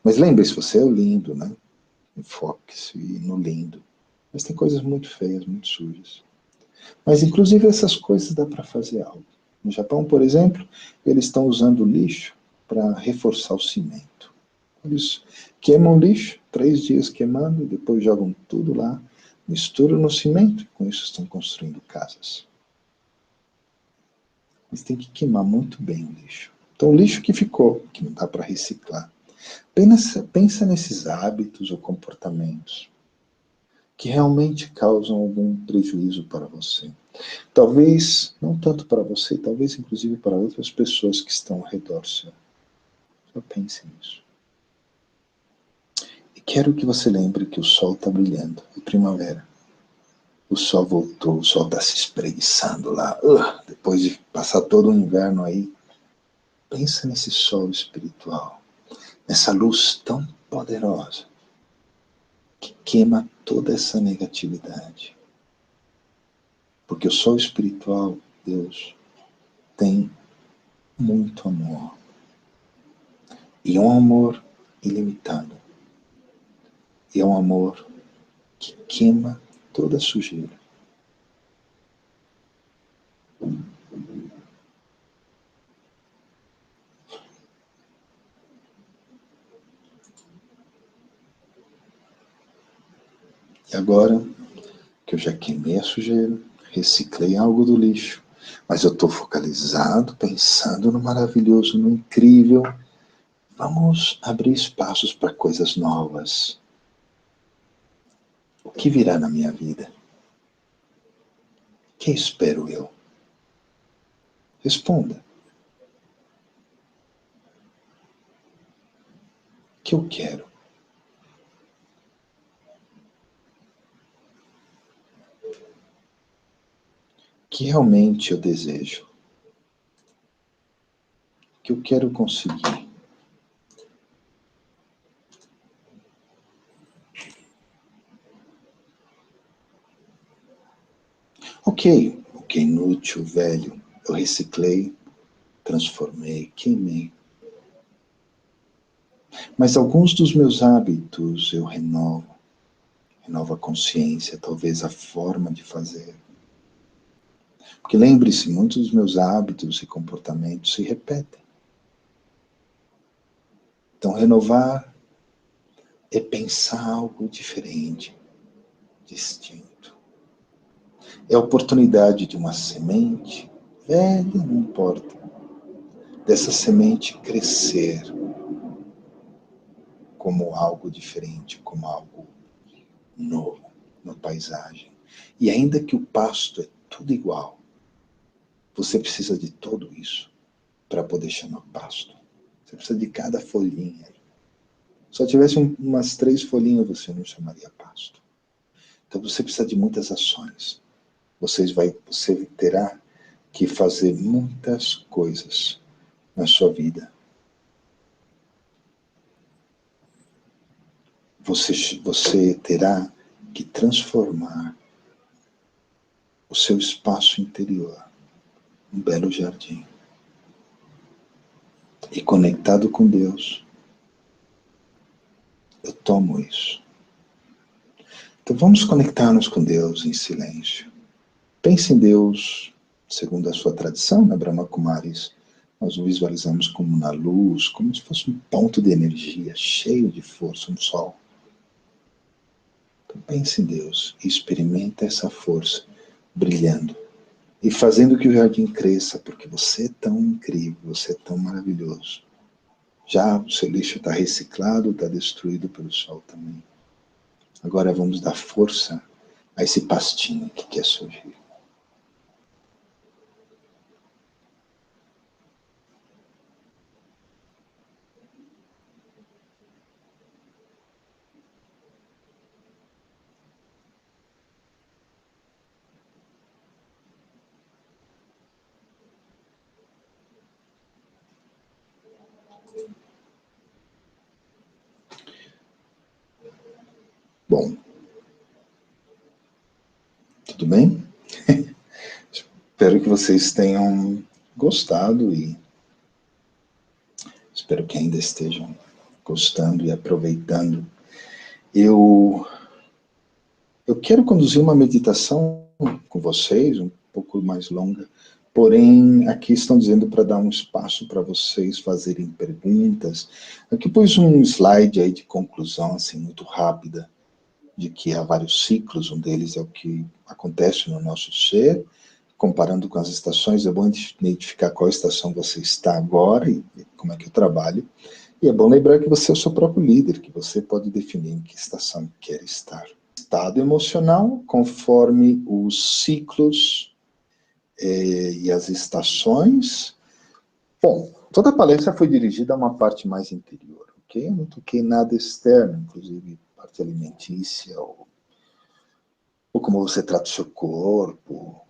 Mas lembre-se, você é o lindo, né? Enfoque-se no lindo. Mas tem coisas muito feias, muito sujas. Mas, inclusive, essas coisas dá para fazer algo. No Japão, por exemplo, eles estão usando o lixo para reforçar o cimento. Eles queimam lixo, 3 dias queimando, depois jogam tudo lá, misturam no cimento, e com isso estão construindo casas. Mas tem que queimar muito bem o lixo. Então, o lixo que ficou, que não dá para reciclar. Pensa nesses hábitos ou comportamentos que realmente causam algum prejuízo para você. Talvez, não tanto para você, talvez inclusive para outras pessoas que estão ao redor seu. Só pense nisso. E quero que você lembre que o sol está brilhando, é primavera. O sol voltou, o sol está se espreguiçando lá. Depois de passar todo o inverno aí, pensa nesse sol espiritual, nessa luz tão poderosa que queima toda essa negatividade. Porque o sol espiritual, Deus, tem muito amor. E é um amor ilimitado. E é um amor que queima toda a sujeira. E agora que eu já queimei a sujeira, reciclei algo do lixo, mas eu estou focalizado, pensando no maravilhoso, no incrível. Vamos abrir espaços para coisas novas. O que virá na minha vida? Quem espero eu? Responda. O que eu quero? O que realmente eu desejo? O que eu quero conseguir? Ok, o que é inútil, velho, eu reciclei, transformei, queimei. Mas alguns dos meus hábitos eu renovo a consciência, talvez a forma de fazer. Porque lembre-se, muitos dos meus hábitos e comportamentos se repetem. Então, renovar é pensar algo diferente, distinto. É a oportunidade de uma semente, velha, não importa, dessa semente crescer como algo diferente, como algo novo na paisagem. E ainda que o pasto é tudo igual, você precisa de tudo isso para poder chamar pasto. Você precisa de cada folhinha. Se só tivesse umas 3 folhinhas, você não chamaria pasto. Então você precisa de muitas ações. você terá que fazer muitas coisas na sua vida. Você terá que transformar o seu espaço interior num belo jardim. E conectado com Deus, eu tomo isso. Então vamos conectar-nos com Deus em silêncio. Pense em Deus, segundo a sua tradição, na Brahma Kumaris. Nós o visualizamos como na luz, como se fosse um ponto de energia, cheio de força, um sol. Então pense em Deus e experimenta essa força brilhando e fazendo que o jardim cresça, porque você é tão incrível, você é tão maravilhoso. Já o seu lixo está reciclado, está destruído pelo sol também. Agora vamos dar força a esse pastinho que quer surgir. Bom, tudo bem? Espero que vocês tenham gostado e espero que ainda estejam gostando e aproveitando. Eu quero conduzir uma meditação com vocês, um pouco mais longa, porém aqui estão dizendo para dar um espaço para vocês fazerem perguntas. Aqui pus um slide aí de conclusão, assim, muito rápida, de que há vários ciclos, um deles é o que acontece no nosso ser, comparando com as estações, é bom identificar qual estação você está agora e como é que eu trabalho. E é bom lembrar que você é o seu próprio líder, que você pode definir em que estação quer estar. Estado emocional, conforme os ciclos e as estações. Bom, toda a palestra foi dirigida a uma parte mais interior, ok? Eu não toquei nada externo, inclusive parte alimentícia, ou como você trata o seu corpo,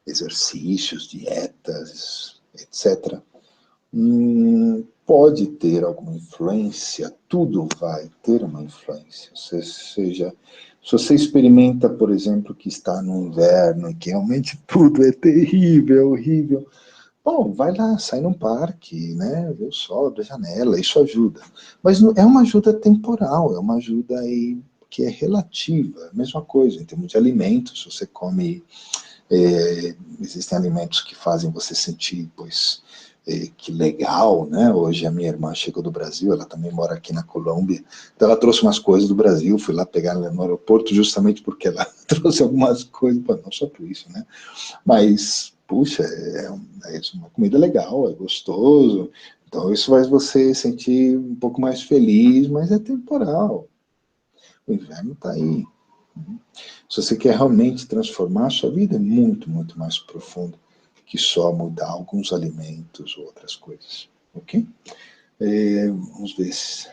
exercícios, dietas, etc. Pode ter alguma influência, tudo vai ter uma influência. Se você experimenta, por exemplo, que está no inverno e que realmente tudo é terrível, horrível, bom, vai lá, sai num parque, né, vê o sol, abre a janela, isso ajuda. Mas é uma ajuda temporal, é uma ajuda aí que é relativa, a mesma coisa, em termos de alimentos, se você come, existem alimentos que fazem você sentir, pois, que legal, né? Hoje a minha irmã chegou do Brasil, ela também mora aqui na Colômbia, então ela trouxe umas coisas do Brasil, fui lá pegar ela no aeroporto justamente porque ela trouxe algumas coisas, não só por isso, né? Mas, puxa, é uma comida legal, é gostoso, então isso faz você sentir um pouco mais feliz, mas é temporal. O inverno está aí. Se você quer realmente transformar a sua vida, é muito, muito mais profundo que só mudar alguns alimentos ou outras coisas, ok? Vamos ver se...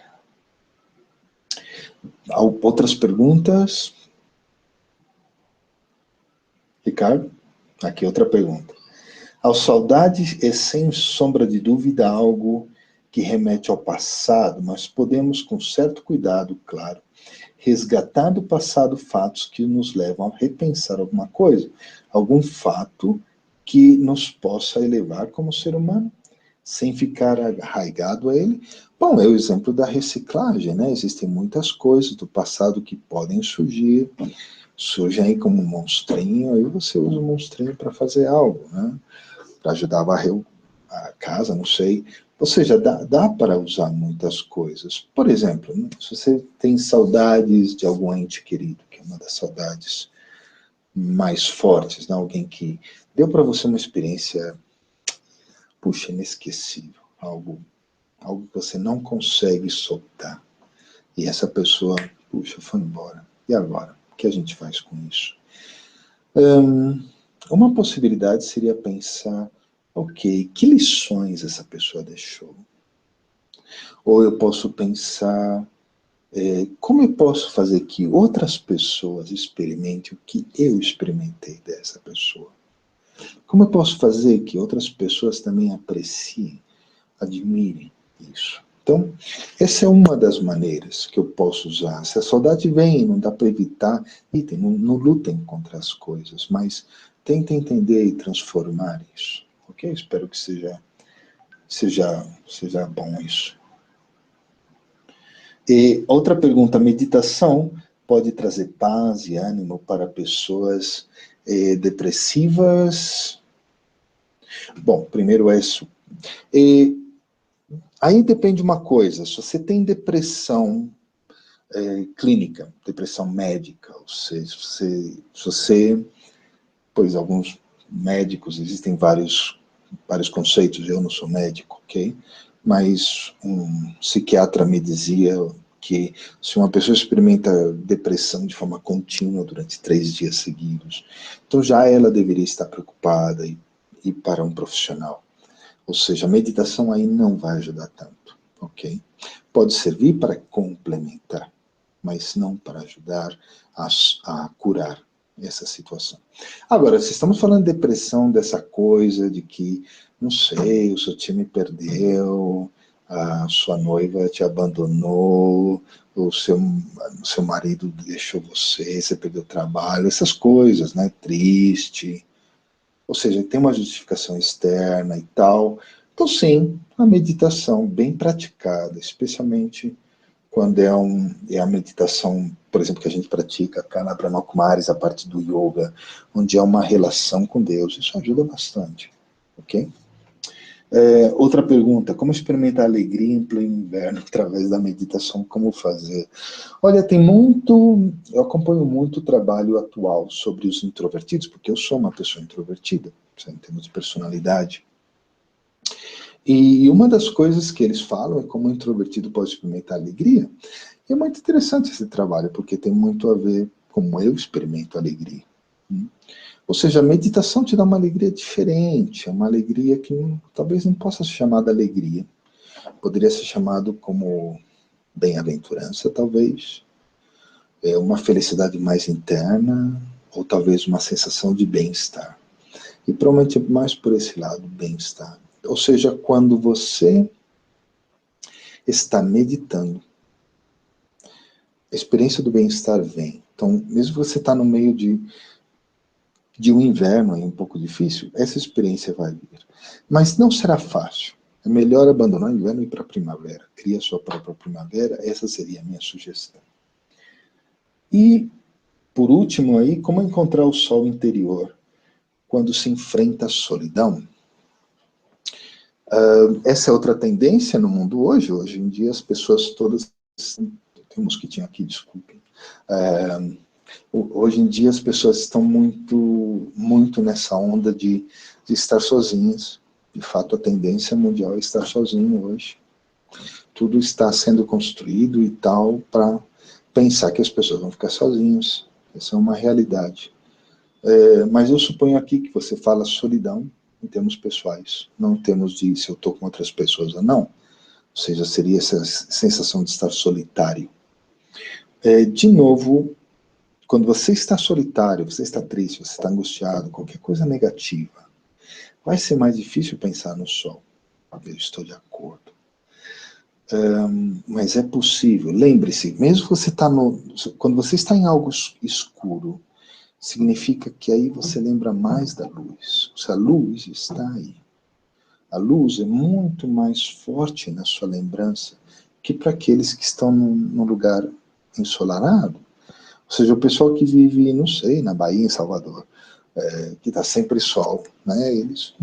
Outras perguntas? Ricardo? Aqui outra pergunta. A saudade é, sem sombra de dúvida, algo que remete ao passado, mas podemos, com certo cuidado, claro, resgatar do passado fatos que nos levam a repensar alguma coisa, algum fato que nos possa elevar como ser humano, sem ficar arraigado a ele. Bom, é o exemplo da reciclagem, né? Existem muitas coisas do passado que podem surgir, surgem aí como um monstrinho, aí você usa o monstrinho para fazer algo, né? Para ajudar a varrer a casa, não sei. Ou seja, dá para usar muitas coisas. Por exemplo, se você tem saudades de algum ente querido, que é uma das saudades mais fortes, né? Alguém que deu para você uma experiência, puxa, inesquecível, algo que você não consegue soltar. E essa pessoa, puxa, foi embora. E agora? O que a gente faz com isso? Uma possibilidade seria pensar, ok, que lições essa pessoa deixou? Ou eu posso pensar, Como eu posso fazer que outras pessoas experimentem o que eu experimentei dessa pessoa? Como eu posso fazer que outras pessoas também apreciem, admirem isso? Então, essa é uma das maneiras que eu posso usar. Se a saudade vem, não dá para evitar, não lutem contra as coisas, mas tentem entender e transformar isso. Ok? Espero que seja bom isso. E outra pergunta, meditação pode trazer paz e ânimo para pessoas depressivas? Bom, primeiro é isso. Aí depende de uma coisa, se você tem depressão clínica, depressão médica, ou seja, se você, pois alguns médicos, existem vários conceitos, eu não sou médico, ok? Mas um psiquiatra me dizia que se uma pessoa experimenta depressão de forma contínua durante 3 dias seguidos, então já ela deveria estar preocupada e ir para um profissional. Ou seja, a meditação aí não vai ajudar tanto, ok? Pode servir para complementar, mas não para ajudar a curar essa situação. Agora, se estamos falando de depressão, dessa coisa de que, não sei, o seu time perdeu, a sua noiva te abandonou, o seu marido deixou você perdeu o trabalho, essas coisas, né? Triste. Ou seja, tem uma justificação externa e tal. Então, sim, a meditação bem praticada, especialmente quando é a meditação, por exemplo, que a gente pratica, Kana Brahma Kumaris, a parte do yoga, onde é uma relação com Deus, isso ajuda bastante, ok? Outra pergunta, como experimentar alegria em pleno inverno através da meditação, como fazer? Olha, eu acompanho muito o trabalho atual sobre os introvertidos, porque eu sou uma pessoa introvertida, em termos de personalidade. E uma das coisas que eles falam é como o introvertido pode experimentar alegria. E é muito interessante esse trabalho, porque tem muito a ver com como eu experimento alegria. Ou seja, a meditação te dá uma alegria diferente, é uma alegria que talvez não possa ser chamada alegria. Poderia ser chamado como bem-aventurança, talvez. É uma felicidade mais interna, ou talvez uma sensação de bem-estar. E provavelmente mais por esse lado, bem-estar. Ou seja, quando você está meditando, a experiência do bem-estar vem. Então, mesmo que você está no meio de um inverno aí um pouco difícil, essa experiência vai vir. Mas não será fácil. É melhor abandonar o inverno e ir para a primavera. Cria a sua própria primavera, essa seria a minha sugestão. E, por último aí, como encontrar o sol interior quando se enfrenta a solidão? Essa é outra tendência no mundo hoje. Hoje em dia as pessoas todas... Tem um mosquitinho aqui, desculpem. Hoje em dia as pessoas estão muito nessa onda de estar sozinhas. De fato, a tendência mundial é estar sozinho hoje. Tudo está sendo construído e tal para pensar que as pessoas vão ficar sozinhas. Essa é uma realidade. Mas eu suponho aqui que você fala solidão em termos pessoais, não em termos de se eu estou com outras pessoas ou não. Ou seja, seria essa sensação de estar solitário. De novo, quando você está solitário, você está triste, você está angustiado, qualquer coisa negativa, vai ser mais difícil pensar no sol. Eu estou de acordo. Mas é possível. Lembre-se, mesmo você está quando você está em algo escuro, significa que aí você lembra mais da luz. Se a luz está aí. A luz é muito mais forte na sua lembrança que para aqueles que estão num lugar ensolarado. Ou seja, o pessoal que vive, não sei, na Bahia, em Salvador, que está sempre sol, né? Eles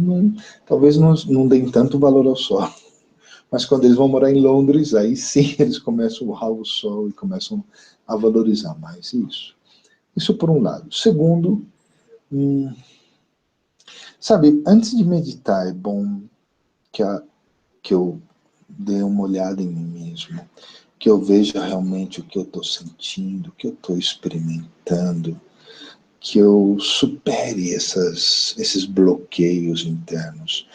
talvez não deem tanto valor ao sol. Mas quando eles vão morar em Londres, aí sim eles começam a urrar o sol e começam a valorizar mais isso. Isso por um lado. Segundo, sabe, antes de meditar é bom que eu dê uma olhada em mim mesmo, que eu veja realmente o que eu estou sentindo, o que eu estou experimentando, que eu supere esses bloqueios internos.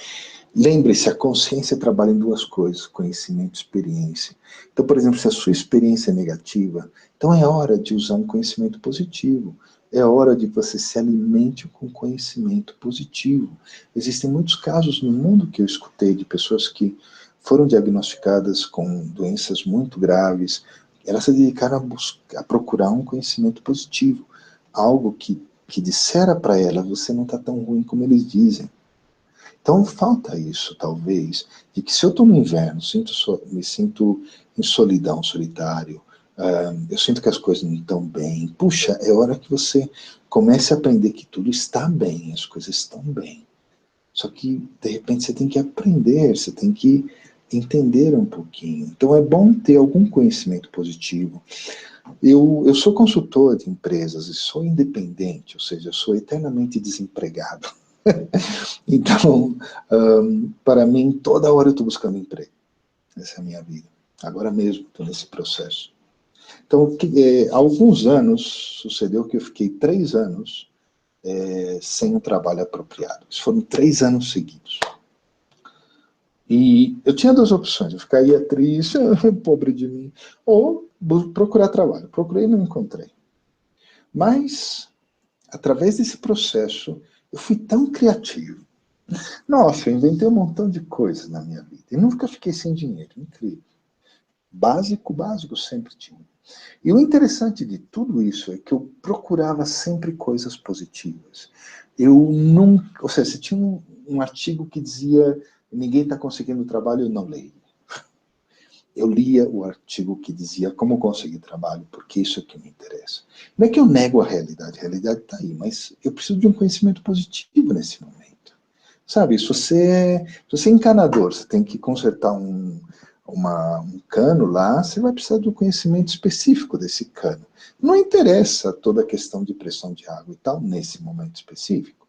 Lembre-se, a consciência trabalha em duas coisas, conhecimento e experiência. Então, por exemplo, se a sua experiência é negativa, então é hora de usar um conhecimento positivo. É hora de você se alimente com conhecimento positivo. Existem muitos casos no mundo que eu escutei de pessoas que foram diagnosticadas com doenças muito graves. Elas se dedicaram a procurar um conhecimento positivo. Algo que dissera para ela, você não está tão ruim como eles dizem. Então falta isso, talvez, de que se eu estou no inverno, me sinto em solidão, solitário, eu sinto que as coisas não estão bem, puxa, é hora que você comece a aprender que tudo está bem, as coisas estão bem. Só que, de repente, você tem que aprender, você tem que entender um pouquinho. Então é bom ter algum conhecimento positivo. Eu sou consultor de empresas e sou independente, ou seja, eu sou eternamente desempregado. Então, para mim, toda hora eu estou buscando emprego. Essa é a minha vida. Agora mesmo estou nesse processo. Então, há alguns anos, sucedeu que eu fiquei 3 anos sem um trabalho apropriado. Isso foram 3 anos seguidos. E eu tinha 2 opções. Eu ficaria triste, pobre de mim, ou procurar trabalho. Procurei e não encontrei. Mas, através desse processo, eu fui tão criativo. Nossa, eu inventei um montão de coisas na minha vida. E nunca fiquei sem dinheiro. Incrível. Básico sempre tinha. E o interessante de tudo isso é que eu procurava sempre coisas positivas. Eu nunca... Ou seja, se tinha um artigo que dizia ninguém está conseguindo trabalho, eu não leio. Eu lia o artigo que dizia como conseguir trabalho, porque isso é que me interessa. Não é que eu nego a realidade está aí, mas eu preciso de um conhecimento positivo nesse momento. Sabe, se você é encanador, você tem que consertar um cano lá, você vai precisar do conhecimento específico desse cano. Não interessa toda a questão de pressão de água e tal, nesse momento específico.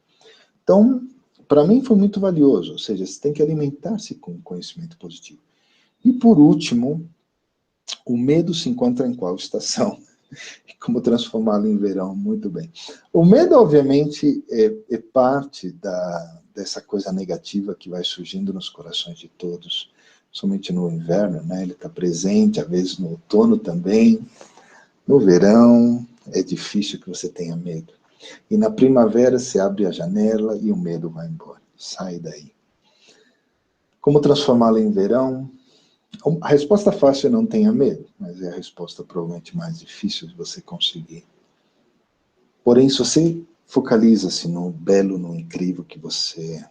Então, para mim foi muito valioso, ou seja, você tem que alimentar-se com conhecimento positivo. E por último, o medo se encontra em qual estação? E como transformá-lo em verão, muito bem. O medo, obviamente, é parte dessa coisa negativa que vai surgindo nos corações de todos, somente no inverno, né? Ele está presente, às vezes no outono também, no verão, é difícil que você tenha medo. E na primavera você abre a janela e o medo vai embora, sai daí. Como transformá-lo em verão? A resposta fácil é não tenha medo, mas é a resposta provavelmente mais difícil de você conseguir. Porém, se você focaliza-se no belo, no incrível que você é,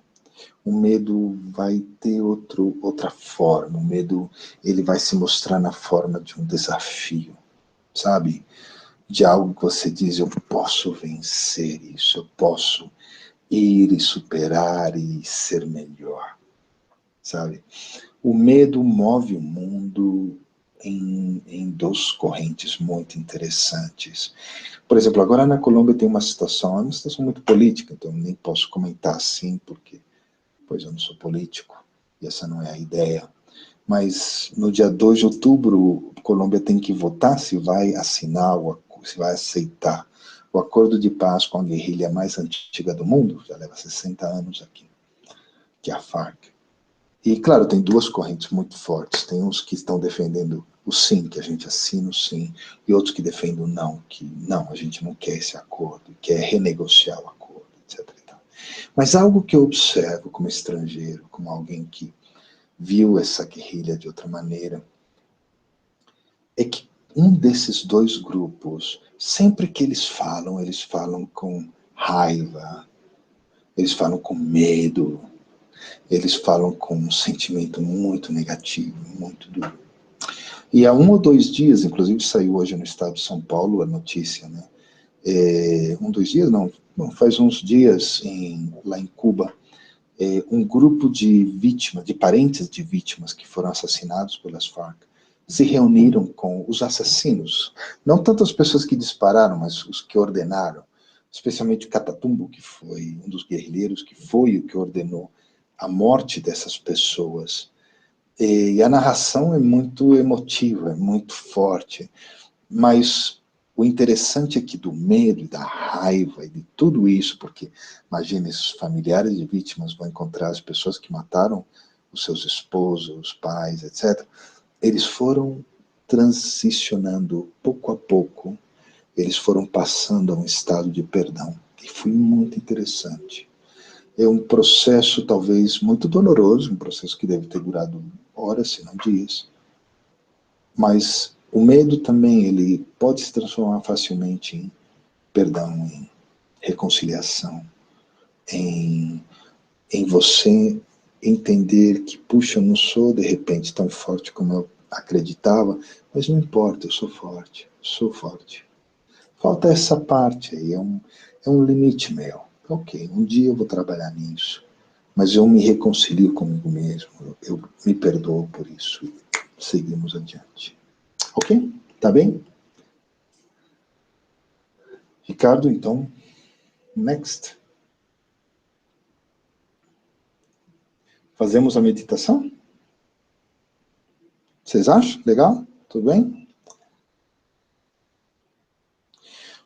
o medo vai ter outra forma. O medo, ele vai se mostrar na forma de um desafio, sabe? De algo que você diz, eu posso vencer isso, eu posso ir e superar e ser melhor, sabe? O medo move o mundo em 2 correntes muito interessantes. Por exemplo, agora na Colômbia tem uma situação muito política, então nem posso comentar assim, porque pois eu não sou político, e essa não é a ideia. Mas no dia 2 de outubro, a Colômbia tem que votar se vai assinar, se vai aceitar o acordo de paz com a guerrilha mais antiga do mundo, já leva 60 anos aqui, que é a FARC. E, claro, tem 2 correntes muito fortes. Tem uns que estão defendendo o sim, que a gente assina o sim, e outros que defendem o não, que não, a gente não quer esse acordo, quer renegociar o acordo, etc. Mas algo que eu observo como estrangeiro, como alguém que viu essa guerrilha de outra maneira, é que um desses 2 grupos, sempre que eles falam com raiva, eles falam com medo, eles falam com um sentimento muito negativo, muito duro. E há 1 ou 2 dias, inclusive saiu hoje no estado de São Paulo a notícia, né? 1, 2 dias, não, faz uns dias lá em Cuba, um grupo de vítimas, de parentes de vítimas que foram assassinados pelas Farc, se reuniram com os assassinos, não tanto as pessoas que dispararam, mas os que ordenaram, especialmente o Catatumbo, que foi um dos guerrilheiros, que foi o que ordenou a morte dessas pessoas. E a narração é muito emotiva, é muito forte, mas O interessante é que do medo e da raiva e de tudo isso, porque imagine, esses familiares de vítimas vão encontrar as pessoas que mataram os seus esposos, os pais, etc. Eles foram transicionando pouco a pouco, eles foram passando a um estado de perdão. E foi muito interessante. É um processo talvez muito doloroso, um processo que deve ter durado horas, se não dias. Mas o medo também, ele pode se transformar facilmente em perdão, em reconciliação, em você entender que, puxa, eu não sou de repente tão forte como eu acreditava, mas não importa, eu sou forte, sou forte. Falta essa parte aí, é um limite meu. Ok, um dia eu vou trabalhar nisso, mas eu me reconcilio comigo mesmo, eu me perdoo por isso e seguimos adiante. Ok? Tá bem? Ricardo, então, next. Fazemos a meditação? Vocês acham? Legal? Tudo bem?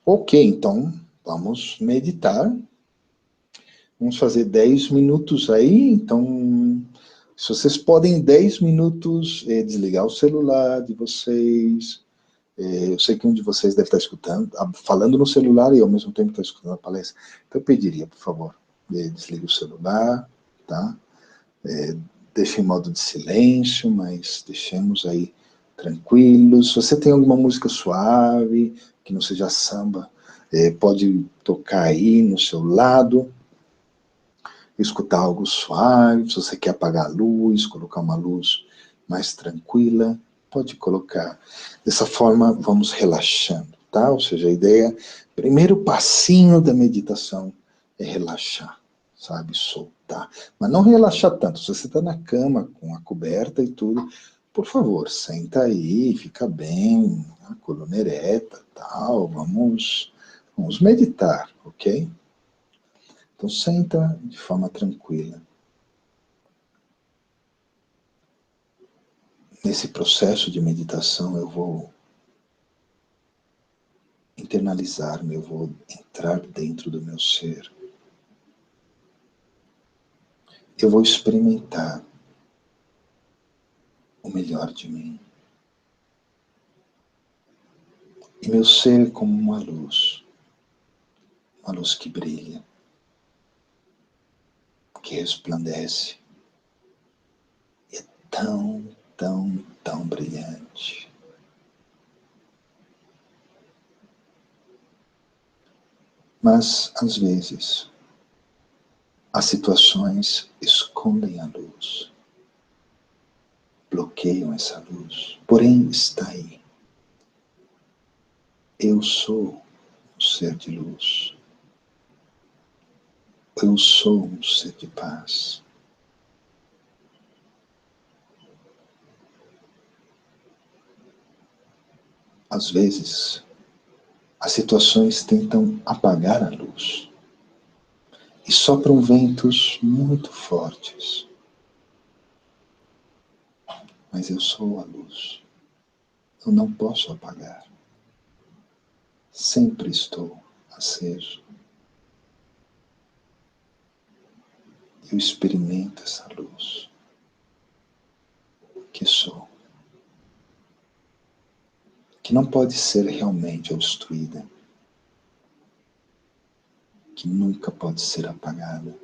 Ok, então, vamos meditar. Vamos fazer 10 minutos aí, então, se vocês podem, 10 minutos, desligar o celular de vocês. Eu sei que um de vocês deve estar escutando, falando no celular e ao mesmo tempo está escutando a palestra. Então eu pediria, por favor, desligue o celular, tá? Deixe em modo de silêncio, mas deixemos aí tranquilos. Se você tem alguma música suave, que não seja samba, pode tocar aí no seu lado, escutar algo suave. Se você quer apagar a luz, colocar uma luz mais tranquila, pode colocar. Dessa forma, vamos relaxando, tá? Ou seja, a ideia, primeiro passinho da meditação é relaxar, sabe? Soltar. Mas não relaxar tanto. Se você está na cama, com a coberta e tudo, por favor, senta aí, fica bem, a coluna ereta, tal, vamos meditar, ok? Então senta de forma tranquila. Nesse processo de meditação eu vou internalizar-me, eu vou entrar dentro do meu ser. Eu vou experimentar o melhor de mim. E meu ser é como uma luz que brilha, que resplandece. E é tão, tão, tão brilhante. Mas, às vezes, as situações escondem a luz, bloqueiam essa luz, porém está aí. Eu sou um ser de luz. Eu sou um ser de paz. Às vezes, as situações tentam apagar a luz e sopram ventos muito fortes. Mas eu sou a luz. Eu não posso apagar. Sempre estou aceso. Eu experimento essa luz que sou, que não pode ser realmente obstruída, que nunca pode ser apagada.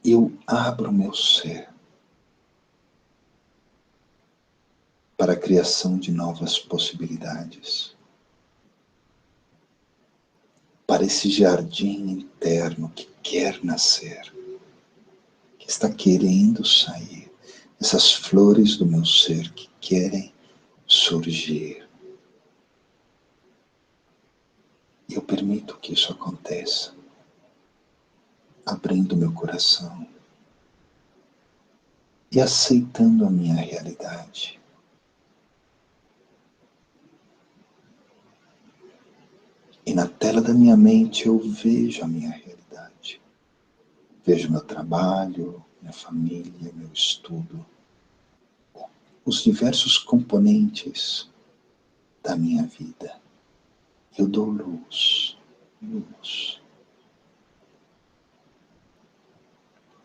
Eu abro meu ser para a criação de novas possibilidades, para esse jardim interno que quer nascer, que está querendo sair, essas flores do meu ser que querem surgir. E eu permito que isso aconteça, abrindo meu coração e aceitando a minha realidade. E na tela da minha mente eu vejo a minha realidade. Vejo meu trabalho, minha família, meu estudo, os diversos componentes da minha vida. Eu dou luz, luz.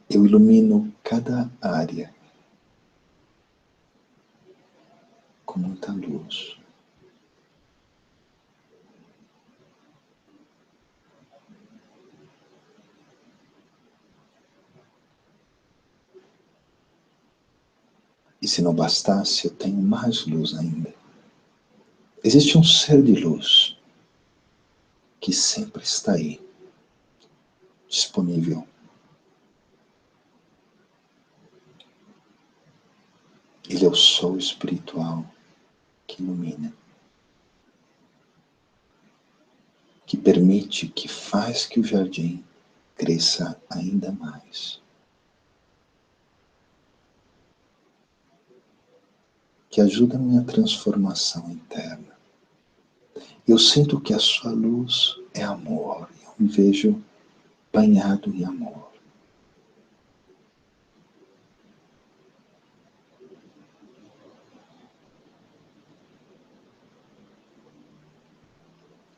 Eu ilumino cada área com muita luz. E se não bastasse, eu tenho mais luz ainda. Existe um ser de luz que sempre está aí, disponível. Ele é o sol espiritual que ilumina, que permite, que faz que o jardim cresça ainda mais. Que ajuda a minha transformação interna. Eu sinto que a sua luz é amor. Eu me vejo banhado em amor.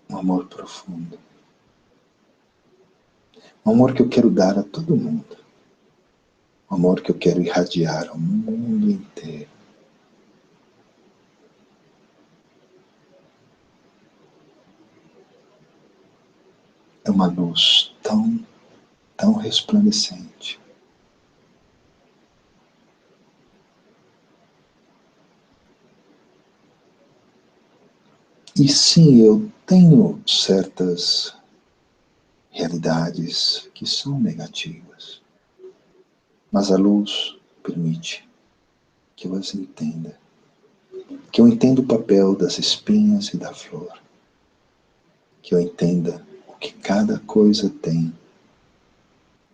Um amor profundo. Um amor que eu quero dar a todo mundo. Um amor que eu quero irradiar ao mundo inteiro. É uma luz tão, tão resplandecente. E sim, eu tenho certas realidades que são negativas. Mas a luz permite que eu as entenda. Que eu entenda o papel das espinhas e da flor. Que eu entenda o que cada coisa tem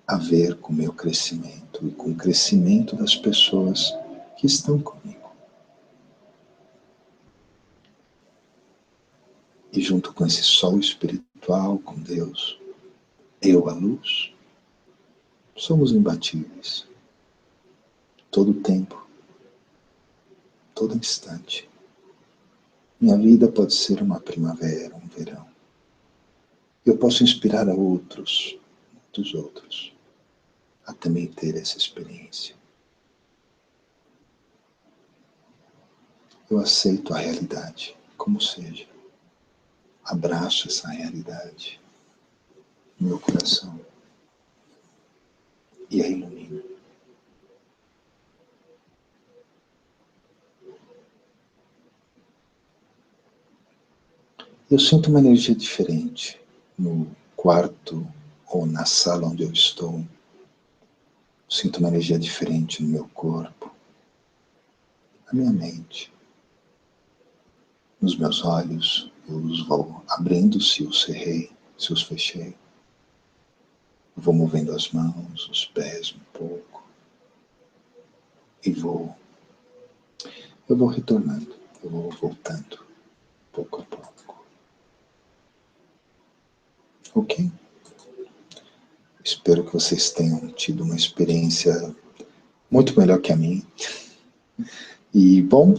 a ver com o meu crescimento e com o crescimento das pessoas que estão comigo. E junto com esse sol espiritual, com Deus, eu, a luz, somos imbatíveis. Todo tempo, todo instante. Minha vida pode ser uma primavera, um verão. Eu posso inspirar a outros, muitos outros, a também ter essa experiência. Eu aceito a realidade, como seja. Abraço essa realidade no meu coração e a ilumino. Eu sinto uma energia diferente no quarto ou na sala onde eu estou. Sinto uma energia diferente no meu corpo, na minha mente, nos meus olhos. Eu os vou abrindo se os cerrei, se os fechei. Eu vou movendo as mãos, os pés um pouco. E eu vou retornando, eu vou voltando, pouco a pouco. Ok? Espero que vocês tenham tido uma experiência muito melhor que a minha. E, bom,